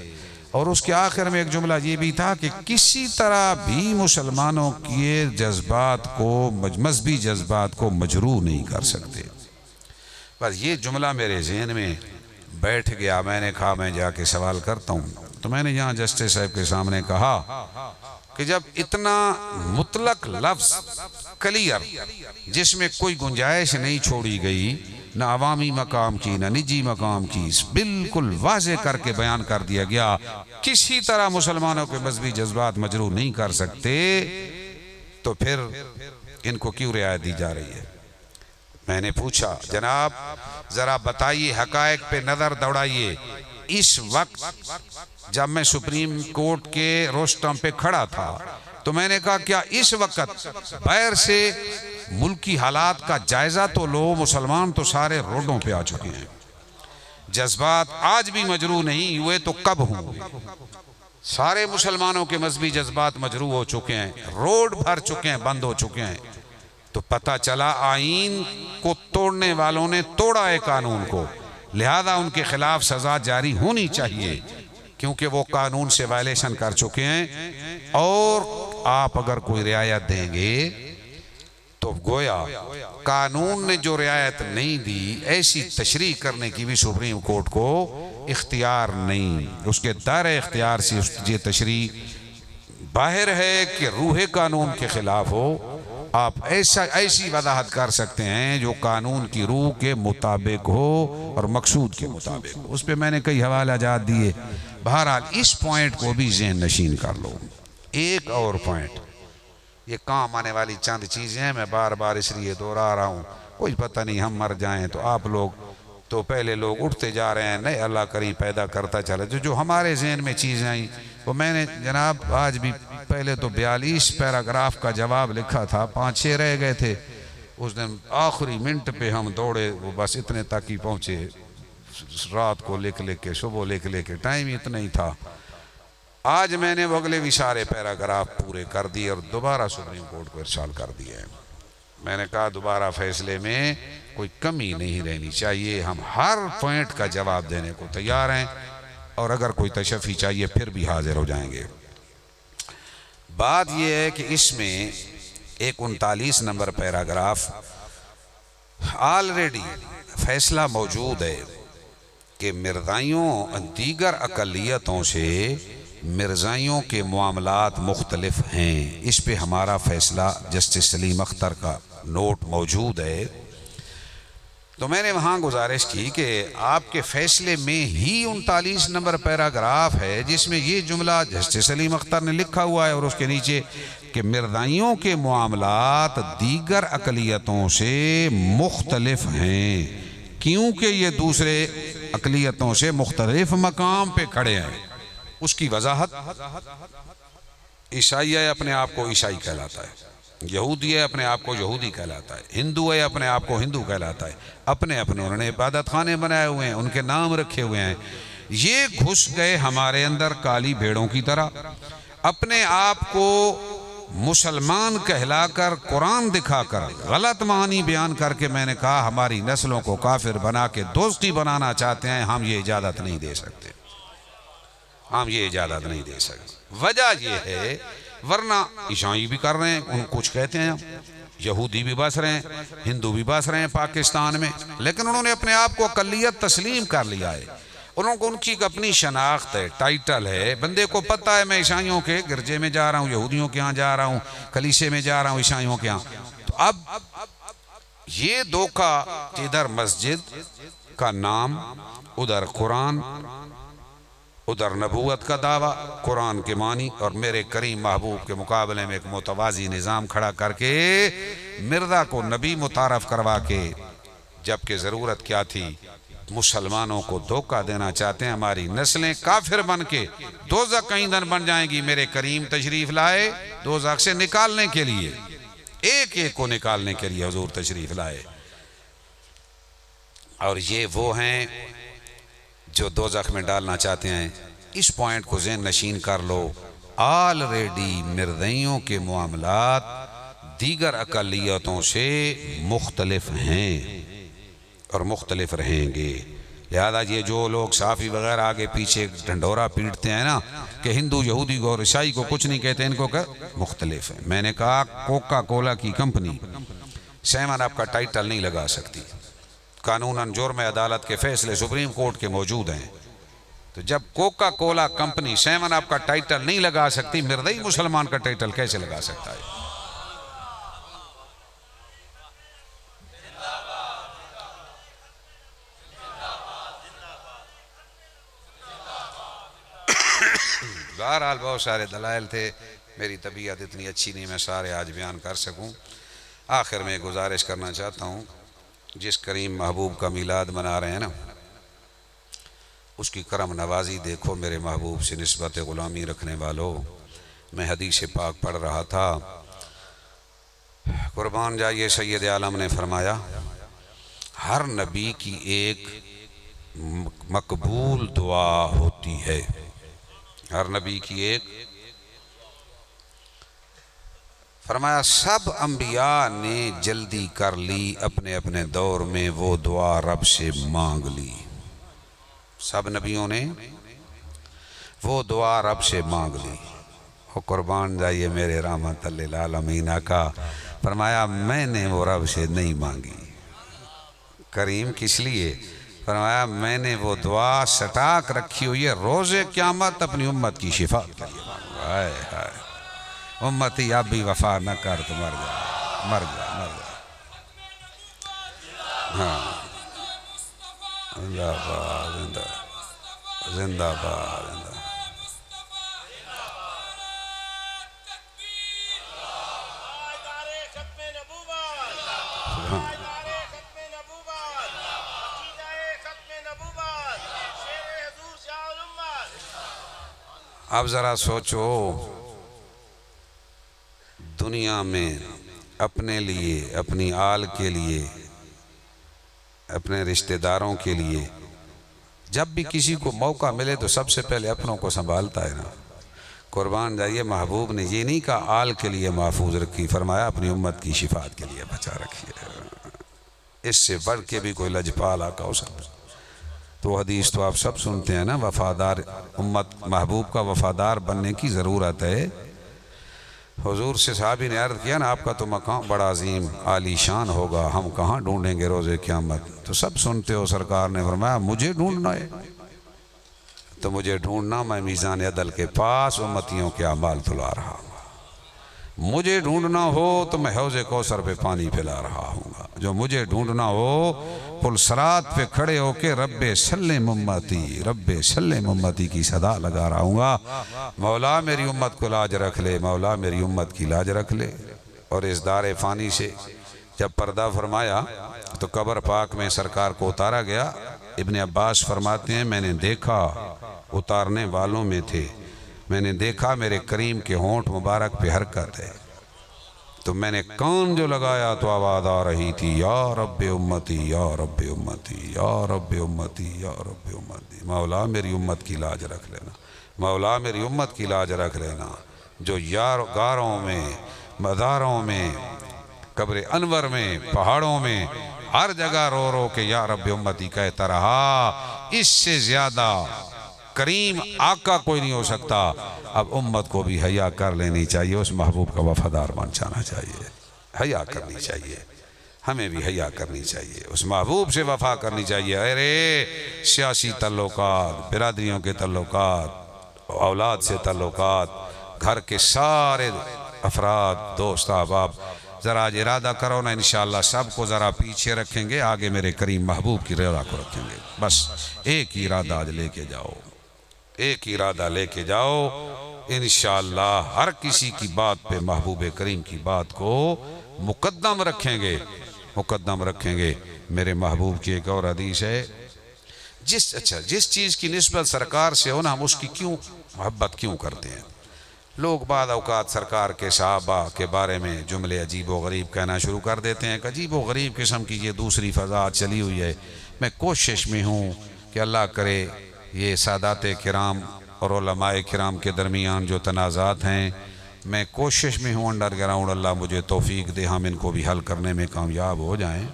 اور اس کے آخر میں ایک جملہ یہ بھی تھا کہ کسی طرح بھی مسلمانوں کے جذبات کو، مذہبی جذبات کو مجروح نہیں کر سکتے۔ بس یہ جملہ میرے ذہن میں بیٹھ گیا، میں نے کہا میں جا کے سوال کرتا ہوں، تو میں نے یہاں جسٹس صاحب کے سامنے کہا کہ جب اتنا مطلق لفظ کلیئر، جس میں کوئی گنجائش نہیں چھوڑی گئی، نہ عوامی مقام کی نہ نجی مقام کی، بالکل واضح کر کے بیان کر دیا گیا، کسی طرح مسلمانوں کے مذہبی جذبات مجروح نہیں کر سکتے، تو پھر ان کو کیوں رعایت دی جا رہی ہے؟ میں نے پوچھا جناب ذرا بتائیے، حقائق پہ نظر دوڑائیے، اس وقت جب میں سپریم کورٹ کے روسٹم پہ کھڑا تھا تو میں نے کہا کیا اس وقت باہر سے ملکی حالات کا جائزہ تو لو، مسلمان تو سارے روڈوں پہ آ چکے ہیں، جذبات آج بھی مجروح نہیں ہوئے تو کب ہوں گے؟ سارے مسلمانوں کے مذہبی جذبات مجروح ہو چکے ہیں، روڈ بھر چکے ہیں، بند ہو چکے ہیں، تو پتہ چلا آئین کو توڑنے والوں نے توڑا ہے قانون کو، لہذا ان کے خلاف سزا جاری ہونی چاہیے، کیونکہ وہ قانون سے وائلیشن کر چکے ہیں، اور آپ اگر کوئی رعایت دیں گے تو گویا قانون نے جو رعایت نہیں دی، ایسی تشریح کرنے کی بھی سپریم کورٹ کو اختیار نہیں، اس کے دائرہ اختیار سے یہ تشریح باہر ہے کہ روح قانون کے خلاف ہو۔ آپ ایسی وضاحت کر سکتے ہیں جو قانون کی روح کے مطابق ہو اور مقصود کے مطابق ہو۔ اس پہ میں نے کئی حوالہ جات دیے، بہرحال اس پوائنٹ کو بھی ذہن نشین کر لو۔ ایک اور پوائنٹ، یہ کام آنے والی چند چیزیں ہیں، میں بار بار اس لیے دوہرا رہا ہوں، کوئی پتہ نہیں ہم مر جائیں تو آپ لوگ تو پہلے لوگ اٹھتے جا رہے ہیں، نئے اللہ کریم پیدا کرتا چلے، جو ہمارے ذہن میں چیزیں آئیں وہ میں نے جناب آج بھی پہلے تو 42 پیراگراف کا جواب لکھا تھا، 5-6 رہ گئے تھے، اس دن آخری منٹ پہ ہم دوڑے، وہ بس اتنے تک ہی پہنچے، رات کو لکھ کے صبح لکھ کے ٹائم اتنا ہی تھا۔ آج میں نے وہ اگلے بھی سارے پیراگراف پورے کر دیے اور دوبارہ سپریم کورٹ کو ارسال کر دیے ہیں۔ میں نے کہا دوبارہ فیصلے میں کوئی کمی نہیں رہنی چاہیے، ہم ہر پوائنٹ کا جواب دینے کو تیار ہیں، اور اگر کوئی تشفی چاہیے پھر بھی حاضر ہو جائیں گے۔ بات یہ ہے کہ اس میں ایک 39 نمبر پیراگراف آلریڈی فیصلہ موجود ہے کہ مرزائیوں دیگر اقلیتوں سے مرزائیوں کے معاملات مختلف ہیں، اس پہ ہمارا فیصلہ جسٹس سلیم اختر کا نوٹ موجود ہے۔ تو میں نے وہاں گزارش کی کہ آپ کے فیصلے میں ہی 39 نمبر پیراگراف ہے جس میں یہ جملہ جسٹس سلیم اختر نے لکھا ہوا ہے، اور اس کے نیچے کہ مرزائیوں کے معاملات دیگر اقلیتوں سے مختلف ہیں کیونکہ یہ دوسرے اقلیتوں سے مختلف مقام پہ کھڑے ہیں۔ اس کی وضاحت، عیسائی ہے اپنے آپ کو عیسائی کہلاتا ہے، یہودی ہے اپنے آپ کو یہودی کہلاتا ہے، ہندو ہے اپنے آپ کو ہندو کہلاتا ہے، اپنے انہوں نے عبادت خانے بنائے ہوئے ہیں، ان کے نام رکھے ہوئے ہیں۔ یہ گھس گئے ہمارے اندر کالی بھیڑوں کی طرح، اپنے آپ کو مسلمان کہلا کر، قرآن دکھا کر، غلط معنی بیان کر کے میں نے کہا ہماری نسلوں کو کافر بنا کے دوستی بنانا چاہتے ہیں، ہم یہ اجازت نہیں دے سکتے، ہم یہ اجازت نہیں دے سکتے۔ وجہ یہ ہے، ورنہ عیسائی بھی کر رہے ہیں، ان کچھ کہتے ہیں، یہودی بھی بس رہے ہیں، ہندو بھی بس رہے ہیں پاکستان میں، لیکن انہوں نے اپنے آپ کو اقلیت تسلیم کر لیا ہے، انہوں کو ان کی اپنی شناخت ہے، ٹائٹل ہے، بندے کو پتہ ہے میں عیسائیوں کے گرجے میں جا رہا ہوں، یہودیوں کے ہاں جا رہا ہوں، کلیسے میں جا رہا ہوں، عیسائیوں کے ہاں۔ تو اب یہ دھوکہ، ادھر مسجد کا نام، ادھر قرآن، ادھر نبوت کا دعویٰ، قرآن کے معنی، اور میرے کریم محبوب کے مقابلے میں ایک متوازی نظام کھڑا کر کے مرزا کو نبی متعارف کروا کے، جبکہ ضرورت کیا تھی، مسلمانوں کو دھوکہ دینا چاہتے ہیں، ہماری نسلیں کافر بن کے دوزخ کا ایندھن بن جائیں گی۔ میرے کریم تشریف لائے دوزخ سے نکالنے کے لیے، ایک ایک کو نکالنے کے لیے حضور تشریف لائے، اور یہ وہ ہیں جو دوزخ میں ڈالنا چاہتے ہیں۔ اس پوائنٹ کو ذہن نشین کر لو، آلریڈی مرزائیوں کے معاملات دیگر اقلیتوں سے مختلف ہیں اور مختلف رہیں گے، لہذا یہ جو لوگ صافی وغیرہ آگے پیچھے ڈھنڈورا پیٹتے ہیں نا کہ ہندو یہودی کو اور عیسائی کو کچھ نہیں کہتے، ان کو کہ مختلف ہیں۔ میں نے کہا کوکا کولا کی کمپنی 7 اپ کا ٹائٹل نہیں لگا سکتی، قانوناً جرم عدالت کے فیصلے سپریم کورٹ کے موجود ہیں، تو جب کوکا کولا کمپنی 7 اپ کا ٹائٹل نہیں لگا سکتی، مرزائی مسلمان کا ٹائٹل کیسے لگا سکتا ہے؟ بہرحال بہت سارے دلائل تھے، میری طبیعت اتنی اچھی نہیں میں سارے آج بیان کر سکوں۔ آخر میں گزارش کرنا چاہتا ہوں، جس کریم محبوب کا میلاد منا رہے ہیں نا، اس کی کرم نوازی دیکھو میرے محبوب سے نسبت غلامی رکھنے والوں۔ میں حدیث پاک پڑھ رہا تھا، قربان جائیے سید عالم نے فرمایا ہر نبی کی ایک مقبول دعا ہوتی ہے، ہر نبی کی ایک، فرمایا سب انبیاء نے جلدی کر لی، اپنے اپنے دور میں وہ دعا رب سے مانگ لی۔ سب نبیوں نے وہ دعا رب سے مانگ لی. وہ قربان جائیے میرے رحمت للعالمین آقا. فرمایا میں نے وہ رب سے نہیں مانگی. کریم کس لیے؟ فرمایا میں نے وہ دعا سٹاک رکھی ہوئی ہے روز قیامت اپنی امت کی شفاعت کے لیے مانگوں. ہائے ہائے امتی اب بھی وفا نہ کر تو مر جا مر جا مر جا. ہاں زندہ باد زندہ زندہ باد زندہ. اب ذرا سوچو دنیا میں اپنے لیے اپنی آل کے لیے اپنے رشتہ داروں کے لیے جب بھی کسی کو موقع ملے تو سب سے پہلے اپنوں کو سنبھالتا ہے نا. قربان جائیے محبوب نے یہ نہیں کہا آل کے لیے محفوظ رکھی. فرمایا اپنی امت کی شفاعت کے لیے بچا رکھیے. اس سے بڑھ کے بھی کوئی لجپال آقا ہو سکتا؟ تو حدیث تو آپ سب سنتے ہیں نا. وفادار امت محبوب کا وفادار بننے کی ضرورت ہے. حضور سے صحابی نے عرض کیا نا آپ کا تو مقام بڑا عظیم عالی شان ہوگا, ہم کہاں ڈھونڈیں گے روز قیامت؟ تو سب سنتے ہو. سرکار نے فرمایا مجھے ڈھونڈنا ہے تو مجھے ڈھونڈنا, میں میزان عدل کے پاس امتیوں کے اعمال تلا رہا ہوں. مجھے ڈھونڈنا ہو تو میں حوض کوثر پہ پانی پلا رہا ہوں گا. جو مجھے ڈھونڈنا ہو پل صراط پہ کھڑے ہو کے رب سلم امتی کی صدا لگا رہا ہوں گا. مولا میری امت کو لاج رکھ لے, مولا میری امت کی لاج رکھ لے. اور اس دار فانی سے جب پردہ فرمایا تو قبر پاک میں سرکار کو اتارا گیا. ابن عباس فرماتے ہیں میں نے دیکھا اتارنے والوں میں تھے, میں نے دیکھا میرے کریم کے ہونٹ مبارک پہ حرکت ہے. تو میں نے کان جو لگایا تو آواز آ رہی تھی یا رب امتی یا رب امتی یا رب امتی یا رب امتی. مولا میری امت کی لاج رکھ لینا, مولا میری امت کی لاج رکھ لینا. جو غاروں میں مزاروں میں قبر انور میں پہاڑوں میں ہر جگہ رو رو کے یا رب امتی کہتا رہا, اس سے زیادہ کریم آقا کوئی نہیں ہو سکتا. اب امت کو بھی حیا کر لینی چاہیے, اس محبوب کا وفادار بن جانا چاہیے, حیا کرنی چاہیے. ہمیں بھی حیا کرنی چاہیے, اس محبوب سے وفا کرنی چاہیے. ارے سیاسی تعلقات, برادریوں کے تعلقات, اولاد سے تعلقات, گھر کے سارے افراد دوست احباب ذرا آج ارادہ کرو نا, انشاءاللہ سب کو ذرا پیچھے رکھیں گے, آگے میرے کریم محبوب کی رضا کو رکھیں گے. بس ایک ہی ارادہ آج لے کے جاؤ, ایک ہی ارادہ لے کے جاؤ. انشاءاللہ ہر کسی کی بات پہ محبوب کریم کی بات کو مقدم رکھیں گے, مقدم رکھیں گے. میرے محبوب کی ایک اور حدیث ہے, جس چیز کی نسبت سرکار سے ہو نا ہم اس کی کیوں محبت کیوں کرتے ہیں؟ لوگ بعض اوقات سرکار کے صحابہ کے بارے میں جملے عجیب و غریب کہنا شروع کر دیتے ہیں. عجیب و غریب قسم کی یہ دوسری فضا چلی ہوئی ہے. میں کوشش میں ہوں کہ اللہ کرے یہ سادات کرام اور علماء کرام کے درمیان جو تنازعات ہیں, میں کوشش میں ہوں انڈر گراؤنڈ اللہ مجھے توفیق دے, ہم ان کو بھی حل کرنے میں کامیاب ہو جائیں.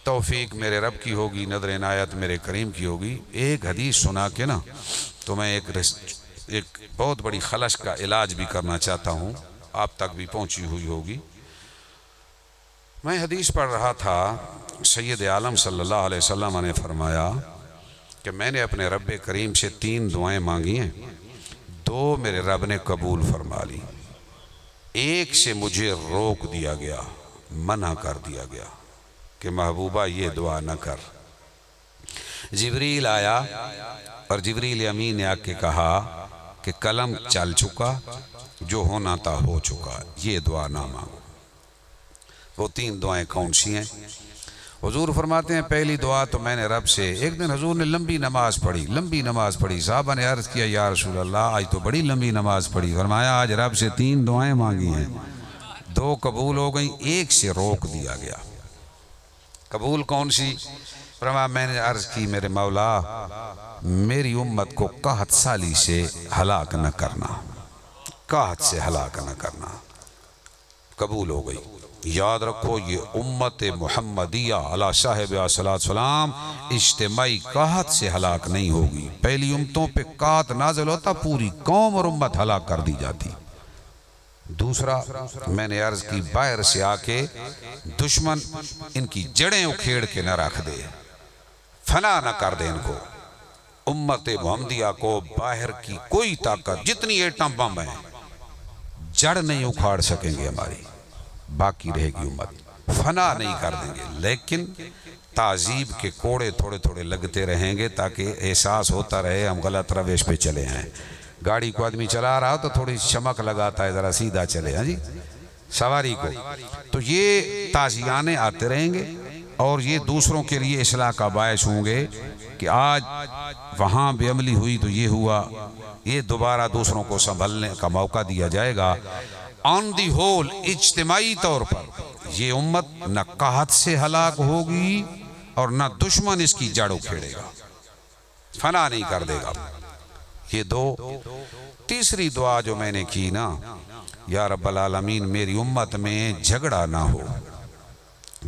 توفیق میرے رب کی ہوگی, نظر عنایت میرے کریم کی ہوگی. ایک حدیث سنا کے نا تو میں ایک بہت بڑی خلش کا علاج بھی کرنا چاہتا ہوں, آپ تک بھی پہنچی ہوئی ہوگی. میں حدیث پڑھ رہا تھا, سید عالم صلی اللہ علیہ وسلم نے فرمایا کہ میں نے اپنے رب کریم سے 3 دعائیں مانگی ہیں, 2 میرے رب نے قبول فرما لی, ایک سے مجھے روک دیا گیا, منع کر دیا گیا کہ محبوبہ یہ دعا نہ کر. جبریل آیا اور جبریل امین نے آ کے کہا کہ قلم چل چکا, جو ہونا تھا ہو چکا, یہ دعا نہ مانگو. وہ 3 دعائیں کون سی ہیں؟ حضور فرماتے ہیں پہلی دعا تو میں نے رب سے, ایک دن حضور نے لمبی نماز پڑھی. صحابہ نے عرض کیا یا رسول اللہ آج تو بڑی لمبی نماز پڑھی. فرمایا آج رب سے 3 دعائیں مانگی ہیں, 2 قبول ہو گئیں, ایک سے روک دیا گیا. قبول کون سی؟ فرمایا میں نے عرض کی میرے مولا میری امت کو قحط سالی سے ہلاک نہ کرنا, قحط سے ہلاک نہ کرنا. قبول ہو گئی۔ یاد رکھو یہ امت محمدیہ علی صاحب صلاۃ سلام اجتماعی قحط سے ہلاک نہیں ہوگی۔ پہلی امتوں پہ قحط نازل ہوتا پوری قوم اور امت ہلاک کر دی جاتی۔ دوسرا میں نے عرض کی باہر سے آ کے دشمن ان کی جڑیں اکھیڑ کے نہ رکھ دے، فنا نہ کر دے ان کو۔ امت محمدیہ کو باہر کی کوئی طاقت جتنی ایٹم بم ہیں جڑ نہیں اکھاڑ سکیں گے ہماری، باقی رہے گی امت، فنا نہیں کر دیں گے، لیکن تعذیب کے کوڑے تھوڑے تھوڑے لگتے رہیں گے تاکہ احساس ہوتا رہے ہم غلط روش پہ چلے ہیں۔ گاڑی کو آدمی چلا رہا ہو تو تھوڑی چمک لگاتا ہے ذرا سیدھا چلے، ہاں جی سواری کو، تو یہ تعزیانے آتے رہیں گے اور یہ دوسروں کے لیے اصلاح کا باعث ہوں گے کہ آج وہاں بے عملی ہوئی تو یہ ہوا، یہ دوبارہ دوسروں کو سنبھلنے کا موقع دیا جائے گا۔ آن دی ہول اجتماعی طور پر یہ امت نہ قحط سے ہلاک ہوگی اور نہ دشمن اس کی جڑ اکھیڑے گا، فنا نہیں کر دے گا۔ یہ دو۔ تیسری دعا جو میں نے کی نا، یا رب العالمین میری امت میں جھگڑا نہ ہو،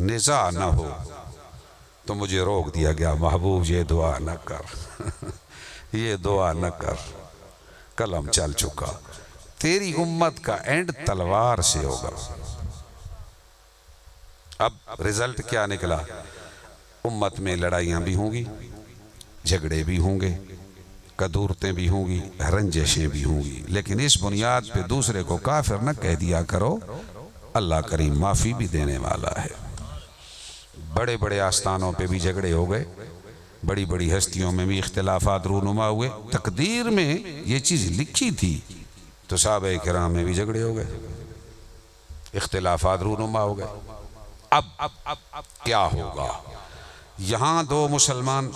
نزاع نہ ہو، تو مجھے روک دیا گیا محبوب یہ دعا نہ کر یہ دعا نہ کر، قلم چل چکا، تیری امت کا اینڈ تلوار سے ہوگا۔ اب رزلٹ کیا نکلا؟ امت میں لڑائیاں بھی ہوں گی، جھگڑے بھی ہوں گے، کدورتیں بھی ہوں گی، رنجشیں بھی ہوں گی، لیکن اس بنیاد پہ دوسرے کو کافر نہ کہہ دیا کرو، اللہ کریم معافی بھی دینے والا ہے۔ بڑے بڑے آستانوں پہ بھی جھگڑے ہو گئے، بڑی بڑی ہستیوں میں بھی اختلافات رونما ہوئے، تقدیر میں یہ چیز لکھی تھی، تو صحابہ کرام میں بھی جھگڑے ہو گئے، اختلافات رونما ہو گئے۔ اب کیا ہوگا؟ یہاں دو مسلمان،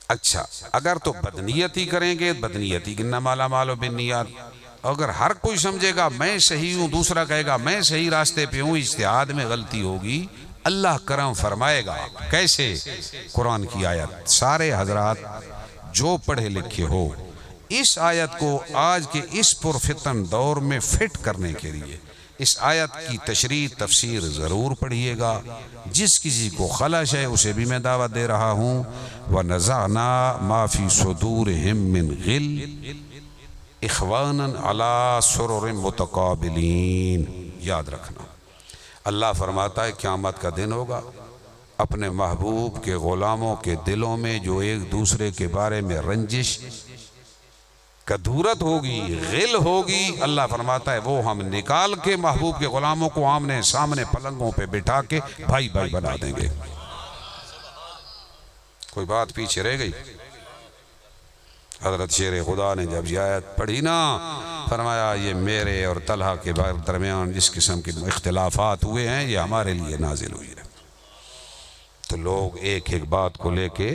اچھا اگر تو بدنیتی کریں گے، بدنیتی انما الاعمال بالنیات، اگر ہر کوئی سمجھے گا میں صحیح ہوں، دوسرا کہے گا میں صحیح راستے پہ ہوں، اجتہاد میں غلطی ہوگی، اللہ کرم فرمائے گا۔ کیسے؟ قرآن کی آیت، سارے حضرات جو پڑھے لکھے ہو اس آیت کو آج کے اس پرفتن دور میں فٹ کرنے کے لیے اس آیت کی تشریح تفسیر ضرور پڑھیے گا۔ جس کسی کو خلش ہے اسے بھی میں دعوت دے رہا ہوں، وَنَزَعْنَا مَا فِي صُدُورِهِم مِّن غِلٍّ اِخْوَانًا عَلَىٰ سُرُرٍ مُتَقَابِلِينَ۔ یاد رکھنا، اللہ فرماتا ہے قیامت کا دن ہوگا، اپنے محبوب کے غلاموں کے دلوں میں جو ایک دوسرے کے بارے میں رنجش، کدورت ہوگی، غل ہوگی، اللہ فرماتا ہے وہ ہم نکال کے محبوب کے غلاموں کو آمنے سامنے پلنگوں پہ بٹھا کے بھائی بھائی بنا دیں گے۔ کوئی بات پیچھے رہ گئی؟ حضرت شیر خدا نے جب یہ آیت پڑھی نا، فرمایا یہ میرے اور طلحہ کے درمیان جس قسم کے اختلافات ہوئے ہیں یہ ہمارے لیے نازل ہوئی ہے۔ تو لوگ ایک ایک بات کو لے کے